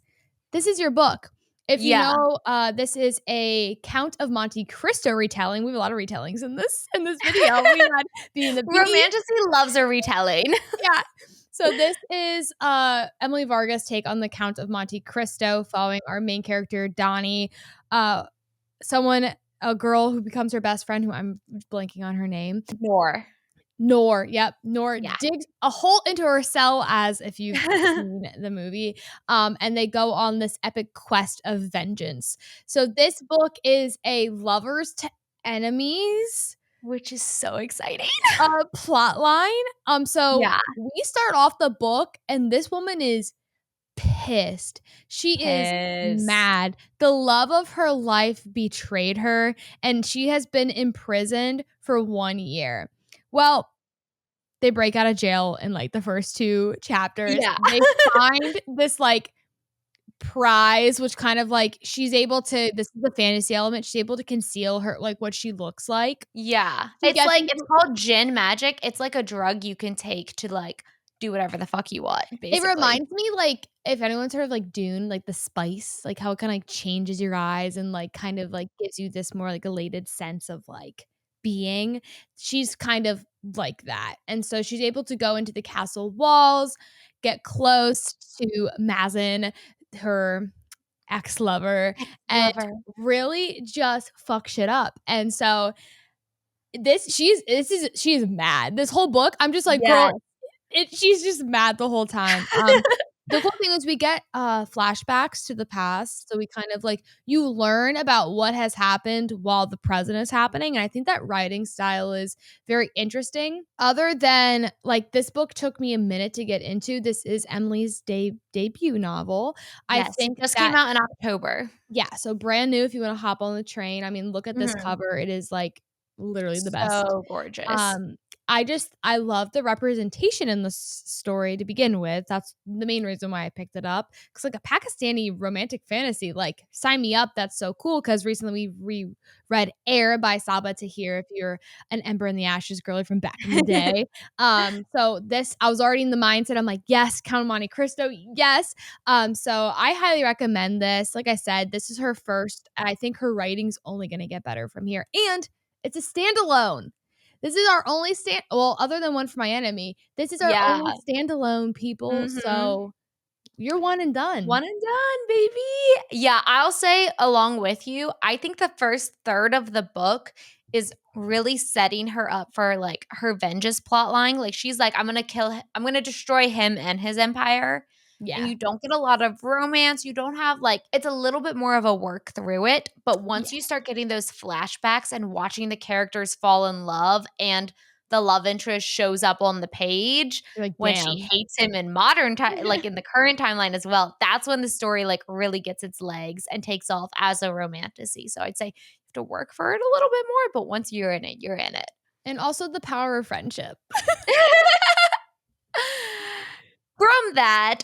[SPEAKER 2] this is your book. If you
[SPEAKER 1] Yeah.
[SPEAKER 2] know, this is a Count of Monte Cristo retelling. We have a lot of retellings in this video. We had Beauty and the Beast.
[SPEAKER 1] Romantasy loves a retelling.
[SPEAKER 2] Yeah. So this is Emily Vargas' take on the Count of Monte Cristo, following our main character Donnie, uh, a girl who becomes her best friend, who I'm blanking on her name.
[SPEAKER 1] More.
[SPEAKER 2] Noor, yep. Noor
[SPEAKER 1] Yeah.
[SPEAKER 2] digs a hole into her cell, as if you've seen the movie, and they go on this epic quest of vengeance. So this book is a lovers to enemies
[SPEAKER 1] Which is so exciting.
[SPEAKER 2] plot line. So
[SPEAKER 1] Yeah.
[SPEAKER 2] we start off the book, and this woman is pissed. She is
[SPEAKER 1] Pissed.
[SPEAKER 2] mad. The love of her life betrayed her, and she has been imprisoned for 1 year. Well, they break out of jail in, like, the first 2 chapters.
[SPEAKER 1] Yeah.
[SPEAKER 2] They find this, like, prize, which kind of, like, she's able to this is the fantasy element, she's able to conceal her like, what she looks like.
[SPEAKER 1] Yeah.
[SPEAKER 2] She gets
[SPEAKER 1] It's
[SPEAKER 2] into
[SPEAKER 1] called gin magic. It's like a drug you can take to, like, do whatever the fuck you want,
[SPEAKER 2] It
[SPEAKER 1] basically.
[SPEAKER 2] reminds me, like, if anyone's heard of, like, Dune, like, the spice, like, how it kinda, like, changes your eyes and, like, kind of, like, gives you this more, like, elated sense of, like, being. She's kind of like that, and so she's able to go into the castle walls, get close to Mazin, her ex-lover, and
[SPEAKER 1] Ex-lover.
[SPEAKER 2] really just fuck shit up, and so she is mad. This whole book, I'm just like, "Girl,
[SPEAKER 1] Yes.
[SPEAKER 2] she's just mad the whole time." The cool thing is we get, flashbacks to the past, so we kind of, like you learn about what has happened while the present is happening, and I think that writing style is very interesting. Other than like, this book took me a minute to get into. This is Emily's debut novel. I
[SPEAKER 1] Yes, it
[SPEAKER 2] think
[SPEAKER 1] just came
[SPEAKER 2] that
[SPEAKER 1] out in October.
[SPEAKER 2] yeah, so brand new if you wanna hop on the train. I mean, look at this
[SPEAKER 1] Mhm.
[SPEAKER 2] cover. It is, like, literally the best.
[SPEAKER 1] So gorgeous.
[SPEAKER 2] Um, I love the representation in this story to begin with. That's the main reason why I picked it up. Cause like, a Pakistani romantic fantasy, like, sign me up, that's so cool. Cause recently we read Air by Saba Tahir, if you're an Ember in the Ashes girly from back in the day. So this I was already in the mindset, I'm like, "Yes, Count of Monte Cristo, yes." So I highly recommend this. Like I said, this is her first, and I think her writing's only gonna get better from here, and it's a standalone. This is our only other than One for My Enemy, this is our
[SPEAKER 1] Yeah.
[SPEAKER 2] only standalone, people,
[SPEAKER 1] Mhm.
[SPEAKER 2] so you're one and done.
[SPEAKER 1] One and done, baby. Yeah, I'll say along with you, I think the first third of the book is really setting her up for, like, her vengeance plot line. Like, she's like, I'm gonna destroy him and his empire." And
[SPEAKER 2] Yeah.
[SPEAKER 1] you don't get a lot of romance. You don't have, like it's a little bit more of a work through it, but
[SPEAKER 2] Yeah.
[SPEAKER 1] once you start getting those flashbacks and watching the characters fall in love and the love interest shows up on the page
[SPEAKER 2] You're like,
[SPEAKER 1] when she
[SPEAKER 2] "Damn."
[SPEAKER 1] hates him in modern time like, in the current timeline as well, that's when the story, like, really gets its legs and takes off as a romantasy. So I'd say you have to work for it a little bit more, but once you're in it, you're in it.
[SPEAKER 2] And also the power of friendship.
[SPEAKER 1] From that,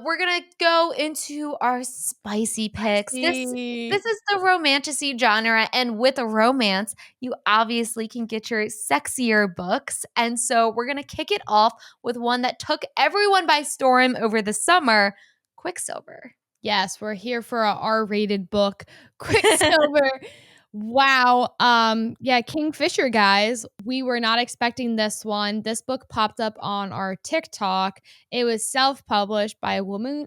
[SPEAKER 1] we're gonna go into our spicy
[SPEAKER 2] I
[SPEAKER 1] picks. This
[SPEAKER 2] see.
[SPEAKER 1] is the romantasy genre, and with a romance, you obviously can get your sexier books. And so we're gonna kick it off with one that took everyone by storm over the summer, Quicksilver.
[SPEAKER 2] Yes, we're here for a R-rated book, Quicksilver. Wow. Yeah, Kingfisher, guys. We were not expecting this one. This book popped up on our TikTok. It was self-published by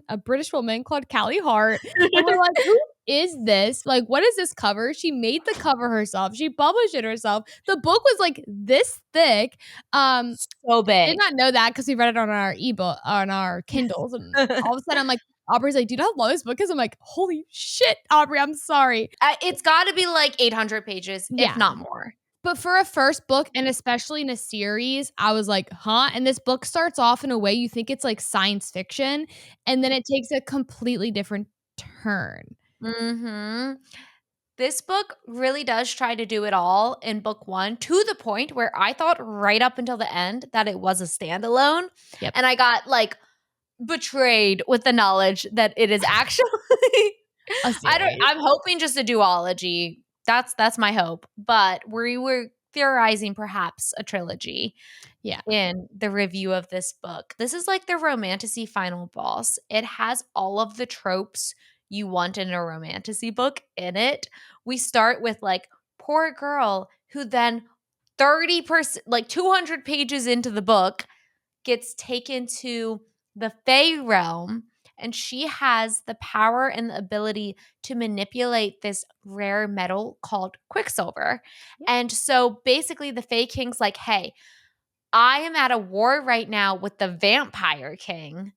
[SPEAKER 2] a British woman called Callie Hart. And we're like, who is this? Like, what is this cover? She made the cover herself. She published it herself. The book was like this thick.
[SPEAKER 1] So
[SPEAKER 2] Did
[SPEAKER 1] big.
[SPEAKER 2] not know that because we read it on our ebook on our Kindles. And all of a sudden I'm like, Aubrey's like, do you know how long this book is? I'm like, holy shit, Aubrey, I'm sorry.
[SPEAKER 1] It's got to be like 800 pages, if
[SPEAKER 2] Yeah.
[SPEAKER 1] not more.
[SPEAKER 2] But for a first book, and especially in a series, I was like, huh? And this book starts off in a way you think it's like science fiction, and then it takes a completely different turn.
[SPEAKER 1] Mhm. This book really does try to do it all in book 1 to the point where I thought right up until the end that it was a standalone,
[SPEAKER 2] Yep.
[SPEAKER 1] and I got, like, betrayed with the knowledge that it is actually
[SPEAKER 2] A series.
[SPEAKER 1] I'm hoping just a duology. That's my hope, but we were theorizing perhaps a trilogy
[SPEAKER 2] Yeah.
[SPEAKER 1] in the review of this book. This is like the Romantasy final boss. It has all of the tropes you want in a Romantasy book in it. We start with like poor girl who then 30%, like 200 pages into the book, gets taken to the Fey realm, and she has the power and the ability to manipulate this rare metal called Quicksilver.
[SPEAKER 2] Yep.
[SPEAKER 1] And so basically the Fey King's like, "Hey, I am at a war right now with the Vampire King.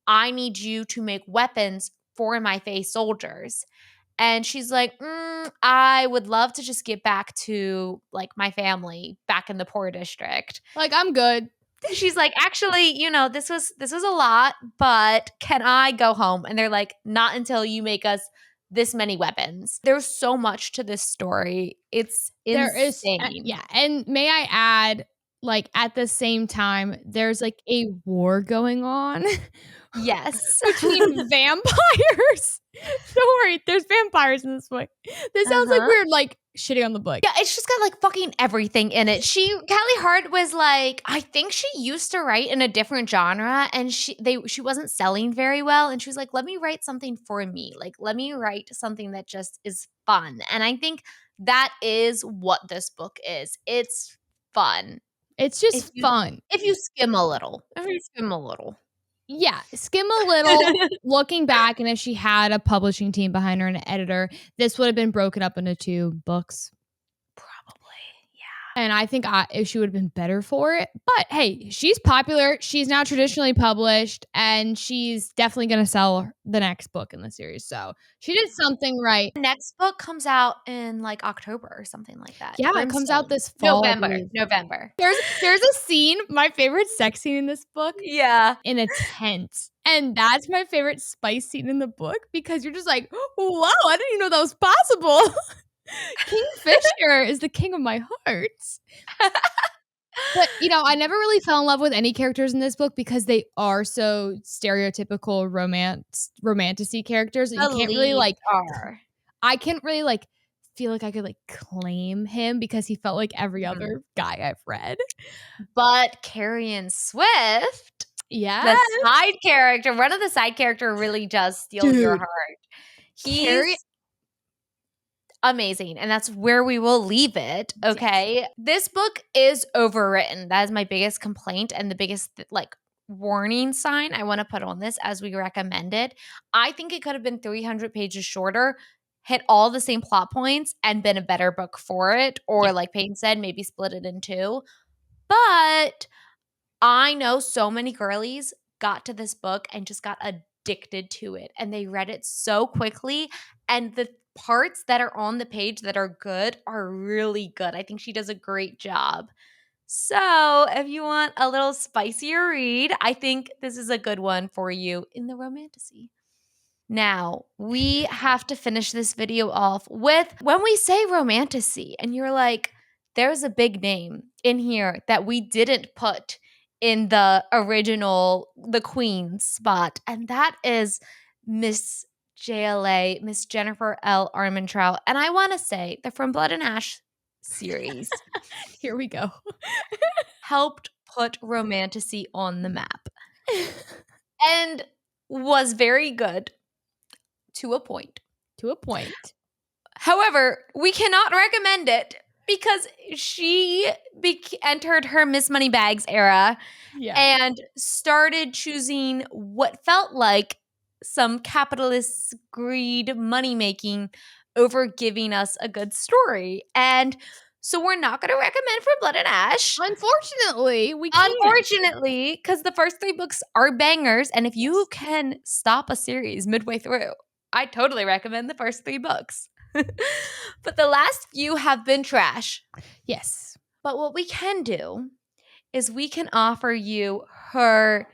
[SPEAKER 1] I need you to make weapons for my Fey soldiers." And she's like, I would love to just get back to like my family back in the poor district.
[SPEAKER 2] Like, I'm good.
[SPEAKER 1] She's like, actually, this was a lot, but can I go home? And they're like, not until you make us this many weapons. There's so much to this story. It's
[SPEAKER 2] There is,
[SPEAKER 1] insane.
[SPEAKER 2] yeah. And may I add, like, at the same time, there's like a war going on
[SPEAKER 1] Yes.
[SPEAKER 2] between vampires. Don't worry, there's vampires in this book. This sounds like
[SPEAKER 1] Uh-huh.
[SPEAKER 2] we're like shitting on the book.
[SPEAKER 1] Yeah, it's just got like fucking everything in it. Callie Hart was like, I think she used to write in a different genre, and she wasn't selling very well, and she was like, let me write something for me. Like, let me write something that just is fun. And I think that is what this book is. It's fun.
[SPEAKER 2] It's
[SPEAKER 1] If
[SPEAKER 2] just
[SPEAKER 1] you
[SPEAKER 2] fun.
[SPEAKER 1] if you skim a little. If you skim a little.
[SPEAKER 2] Yeah, skim a little. Looking back, and if she had a publishing team behind her and an editor, this would have been broken up into 2 books.
[SPEAKER 1] Probably. Yeah.
[SPEAKER 2] And I think she would have been better for it. But hey, she's popular. She's now traditionally published, and she's definitely going to sell the next book in the series. So she did something right.
[SPEAKER 1] Next book comes out in like October or something like that.
[SPEAKER 2] Yeah, it comes out
[SPEAKER 1] Brimstone.
[SPEAKER 2] this fall, I believe.
[SPEAKER 1] November.
[SPEAKER 2] There's a scene, my favorite sex scene in this book,
[SPEAKER 1] Yeah.
[SPEAKER 2] in a tent. And that's my favorite spice scene in the book because you're just like, wow, I didn't even know that was possible. Kingfisher is the king of my hearts. But, I never really fell in love with any characters in this book because they are so stereotypical romantasy characters that you
[SPEAKER 1] The
[SPEAKER 2] can't really,
[SPEAKER 1] leads
[SPEAKER 2] like
[SPEAKER 1] are.
[SPEAKER 2] I can't really, like, feel like I could, like, claim him because he felt like every
[SPEAKER 1] Mhm.
[SPEAKER 2] other guy I've read.
[SPEAKER 1] But Carrion Swift,
[SPEAKER 2] Yeah.
[SPEAKER 1] the side character, one of the side character really does steal your
[SPEAKER 2] Dude,
[SPEAKER 1] heart.
[SPEAKER 2] Carrie.
[SPEAKER 1] He's amazing, and that's where we will leave it,
[SPEAKER 2] Yes.
[SPEAKER 1] okay? This book is overwritten. That is my biggest complaint and the biggest, like, warning sign I wanna put on this as we recommended. I think it could have been 300 pages shorter, hit all the same plot points, and been a better book for it, or
[SPEAKER 2] Yeah.
[SPEAKER 1] like Peyton said, maybe split it in 2. But I know so many girlies got to this book and just got addicted to it, and they read it so quickly, and the parts that are on the page that are good are really good. I think she does a great job. So, if you want a little spicier read, I think this is a good one for you in the Romantasy. Now, we have to finish this video off with when we say Romantasy, and you're like, there's a big name in here that we didn't put in the original, the Queen spot, and that is Miss JLA, Miss Jennifer L. Armentrout. And I want to say the From Blood and Ash series
[SPEAKER 2] Here we go.
[SPEAKER 1] helped put Romantasy on the map and was very good to a point.
[SPEAKER 2] To a point.
[SPEAKER 1] However, we cannot recommend it because she entered her Miss Moneybags era
[SPEAKER 2] Yeah.
[SPEAKER 1] and started choosing what felt like some capitalist greed money making over giving us a good story. And so we're not going to recommend For Blood and Ash.
[SPEAKER 2] Unfortunately, we can't.
[SPEAKER 1] Unfortunately, because the first 3 books are bangers, and if you can stop a series midway through, I totally recommend the first 3 books. But the last few have been trash.
[SPEAKER 2] Yes.
[SPEAKER 1] But what we can do is we can offer you her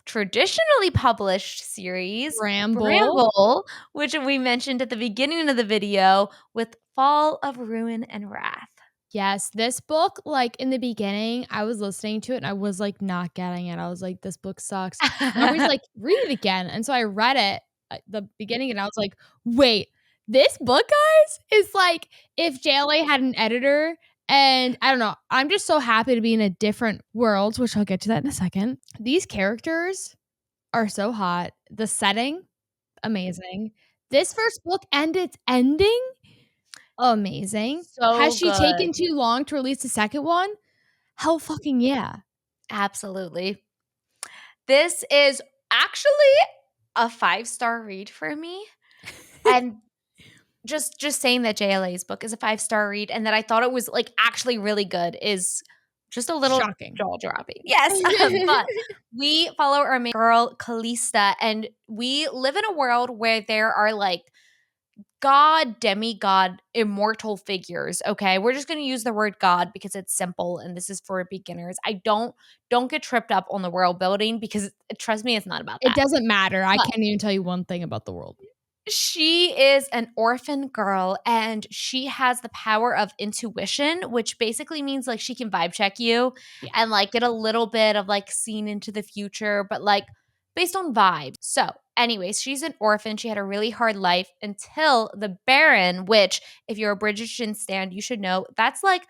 [SPEAKER 1] traditionally published series,
[SPEAKER 2] Bramble.
[SPEAKER 1] Bramble, which we mentioned at the beginning of the video with Fall of Ruin and Wrath.
[SPEAKER 2] Yes, this book, like, in the beginning, I was listening to it and I was, like, not getting it. I was like, "This book sucks." And everybody's like, "Read it again." And so I read it at the beginning and I was like, "Wait, this book, guys, is like if JLA had an editor." And I don't know, I'm just so happy to be in a different world, which I'll get to that in a second. These characters are so hot. The setting, amazing. This first book and its ending, amazing. Has
[SPEAKER 1] So
[SPEAKER 2] she
[SPEAKER 1] good.
[SPEAKER 2] taken too long to release the second one? Hell fucking yeah.
[SPEAKER 1] Absolutely. This is actually a 5-star read for me. And just saying that JLA's book is a 5-star read and that I thought it was, like, actually really good is just a little
[SPEAKER 2] Shocking.
[SPEAKER 1] jaw-dropping. Yes, but we follow our main girl, Calista, and we live in a world where there are, like, god, demigod, immortal figures, okay? We're just gonna use the word god because it's simple and this is for beginners. Don't get tripped up on the world building because trust me, it's not about
[SPEAKER 2] It
[SPEAKER 1] that.
[SPEAKER 2] doesn't matter. I
[SPEAKER 1] But
[SPEAKER 2] can't even tell you one thing about the world.
[SPEAKER 1] she is an orphan girl and she has the power of intuition, which basically means like she can vibe check you
[SPEAKER 2] Yeah.
[SPEAKER 1] and like get a little bit of like seeing into the future, but like based on vibes. So, anyways, she's an orphan. She had a really hard life until the Baron, which if you're a Bridgerton stan, you should know that's like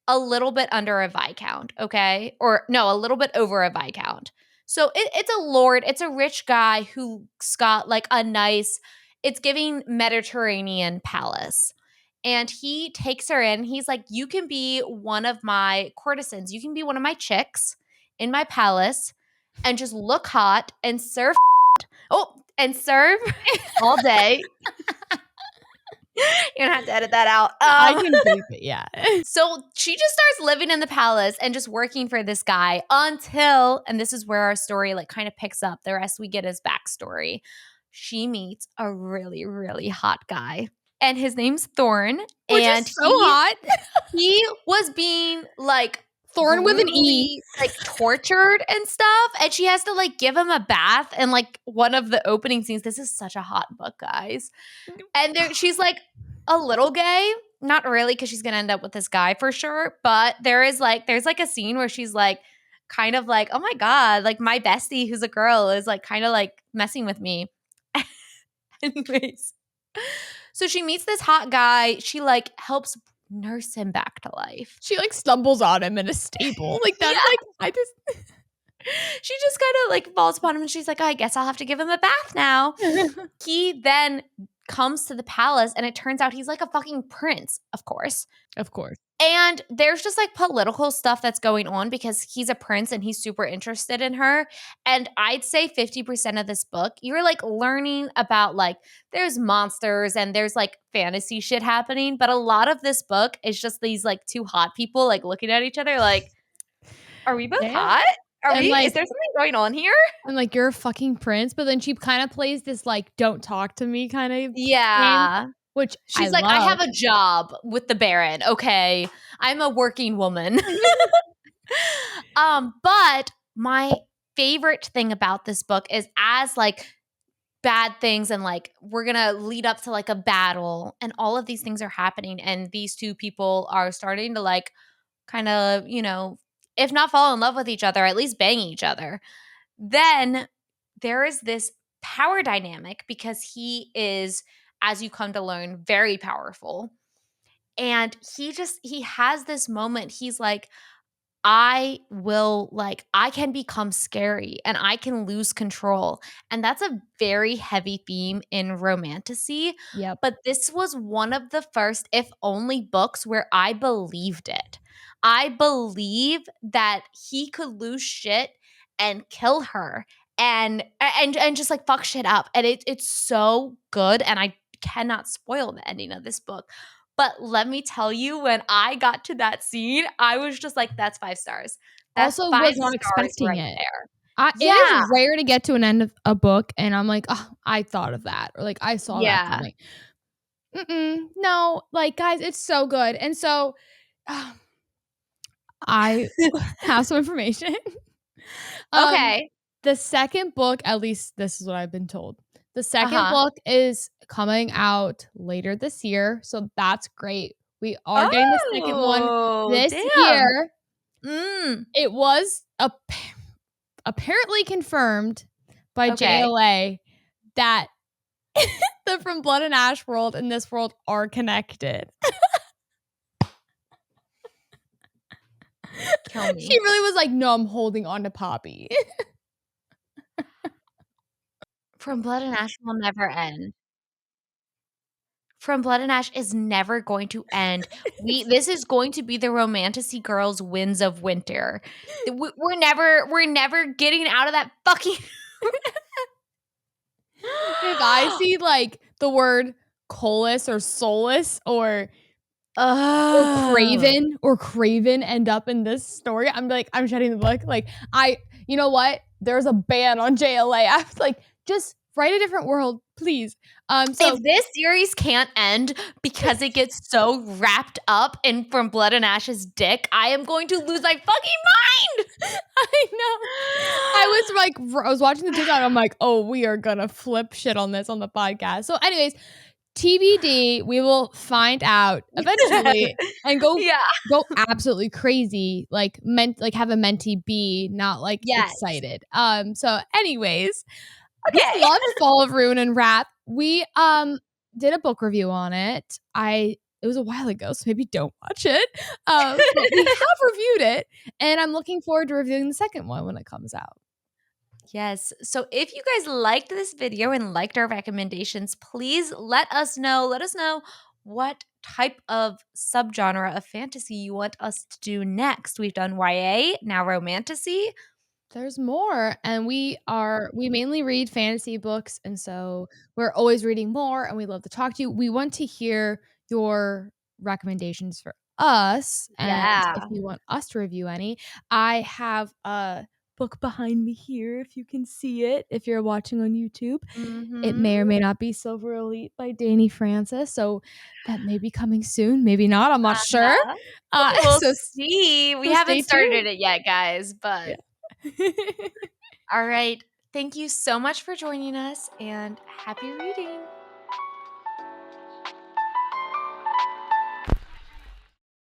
[SPEAKER 1] a little bit under a Viscount, okay? Or no, a little bit over a Viscount. So it's a lord, it's a rich guy who's got like a nice, it's giving Mediterranean palace. And he takes her in. He's like, "You can be one of my courtesans. You can be one of my chicks in my palace and just look hot and serve." Oh, and serve all day. You're gonna have to edit that out.
[SPEAKER 2] I can believe it, yeah.
[SPEAKER 1] So she just starts living in the palace and just working for this guy until, and this is where our story like kind of picks up. The rest we get is backstory. She meets a really, really hot guy. And his name's Thorn.
[SPEAKER 2] Which is
[SPEAKER 1] And
[SPEAKER 2] so hot.
[SPEAKER 1] he was being like
[SPEAKER 2] Thorn with an E.
[SPEAKER 1] brutally like tortured and stuff. And she has to like give him a bath. And like one of the opening scenes, this is such a hot book, guys. And she's like a little gay. Not really, because she's gonna end up with this guy for sure. But there's like a scene where she's like kind of like, oh my God, like my bestie who's a girl is like kind of like messing with me. Anyways. So she meets this hot guy. She like helps nurse him back to life.
[SPEAKER 2] She, like, stumbles on him in a stable. Like, that's,
[SPEAKER 1] Yeah.
[SPEAKER 2] like, I just
[SPEAKER 1] She just kind of like falls upon him and she's like, I guess I'll have to give him a bath now. He then comes to the palace and it turns out he's like a fucking prince, of course.
[SPEAKER 2] Of course.
[SPEAKER 1] And there's just like political stuff that's going on because he's a prince and he's super interested in her. And I'd say 50% of this book, you're like learning about like there's monsters and there's like fantasy shit happening. But a lot of this book is just these like two hot people like looking at each other like, are we both
[SPEAKER 2] Yeah.
[SPEAKER 1] hot?
[SPEAKER 2] And,
[SPEAKER 1] Is
[SPEAKER 2] like
[SPEAKER 1] there something going on here?
[SPEAKER 2] and, like, "You're a fucking prince," but then she kinda plays this, like, "Don't talk to me" kind of game,
[SPEAKER 1] Yeah.
[SPEAKER 2] which I
[SPEAKER 1] She's like, I
[SPEAKER 2] love.
[SPEAKER 1] have a job with the Baron. Okay. I'm a working woman. But my favorite thing about this book is as like bad things and like we're gonna lead up to like a battle and all of these things are happening and these two people are starting to like kind of, if not fall in love with each other, at least bang each other. Then there is this power dynamic because he is, as you come to learn, very powerful. And he has this moment. He's like, I will like I can become scary and I can lose control. And that's a very heavy theme in Romantasy.
[SPEAKER 2] Yep.
[SPEAKER 1] But this was one of the first, if only, books where I believed it. I believe that he could lose shit and kill her and just like fuck shit up. And it's so good. And I cannot spoil the ending of this book. But let me tell you, when I got to that scene, I was just like, that's 5 stars. That's
[SPEAKER 2] Also
[SPEAKER 1] 5
[SPEAKER 2] was not
[SPEAKER 1] stars
[SPEAKER 2] expecting
[SPEAKER 1] right
[SPEAKER 2] it.
[SPEAKER 1] there.
[SPEAKER 2] It
[SPEAKER 1] Yeah,
[SPEAKER 2] is rare to get to an end of a book and I'm like, "Oh, I thought of that," or like, "I saw that
[SPEAKER 1] yeah.
[SPEAKER 2] coming." No, like, guys, it's so good, and so, I have some information. Um,
[SPEAKER 1] Okay.
[SPEAKER 2] the second book, at least this is what I've been told, the second
[SPEAKER 1] Uh-huh.
[SPEAKER 2] book is coming out later this year, so that's great. We are getting the second one
[SPEAKER 1] Oh,
[SPEAKER 2] this
[SPEAKER 1] damn.
[SPEAKER 2] year.
[SPEAKER 1] Mm,
[SPEAKER 2] It was apparently confirmed by
[SPEAKER 1] okay.
[SPEAKER 2] JLA that the From Blood and Ash world and this world are connected.
[SPEAKER 1] Kill
[SPEAKER 2] She
[SPEAKER 1] me.
[SPEAKER 2] really was like, "No, I'm holding on to Poppy."
[SPEAKER 1] From Blood and Ash will never end. From Blood and Ash is never going to end. This is going to be the Romantasy Girls' Winds of Winter. We're never getting out of that fucking
[SPEAKER 2] If I see, like, the word Colas or Solus
[SPEAKER 1] Oh.
[SPEAKER 2] Or Craven end up in this story, I'm like, I'm shutting the book. Like, you know what? There's a ban on JLA. I was like, just write a different world, please. So
[SPEAKER 1] If this series can't end because it gets so wrapped up in From Blood and Ash's dick, I am going to lose my fucking
[SPEAKER 2] I know. I was like, I was watching the TikTok. I'm like, oh, we are gonna flip shit on this on the podcast. So, anyways, TBD. We will find out
[SPEAKER 1] mind.
[SPEAKER 2] eventually and
[SPEAKER 1] Yeah.
[SPEAKER 2] go absolutely crazy. Like have a mentee be not like
[SPEAKER 1] Yes.
[SPEAKER 2] excited. So, anyways, we
[SPEAKER 1] Okay.
[SPEAKER 2] loved Fall of Ruin and Wrath. We did a book review on it. It was a while ago, so maybe don't watch it. But we have reviewed it, and I'm looking forward to reviewing the second one when it comes out.
[SPEAKER 1] Yes. So if you guys liked this video and liked our recommendations, please let us know. Let us know what type of subgenre of fantasy you want us to do next. We've done YA, now Romantasy.
[SPEAKER 2] There's more, and we mainly read fantasy books, and so we're always reading more, and we love to talk to you. We want to hear your recommendations for us, and if
[SPEAKER 1] Yeah.
[SPEAKER 2] you want us to review any, I have a book behind me here, if you can see it, if you're watching on YouTube. It
[SPEAKER 1] Mm-hmm.
[SPEAKER 2] may or may not be Silver Elite by Danny Francis, so that may be coming soon, maybe not, I'm not sure.
[SPEAKER 1] Uh-huh. We'll
[SPEAKER 2] So
[SPEAKER 1] see. We
[SPEAKER 2] stay
[SPEAKER 1] haven't started
[SPEAKER 2] tuned.
[SPEAKER 1] it yet, guys,
[SPEAKER 2] Yeah.
[SPEAKER 1] but all right. Thank you so much for joining us and happy reading.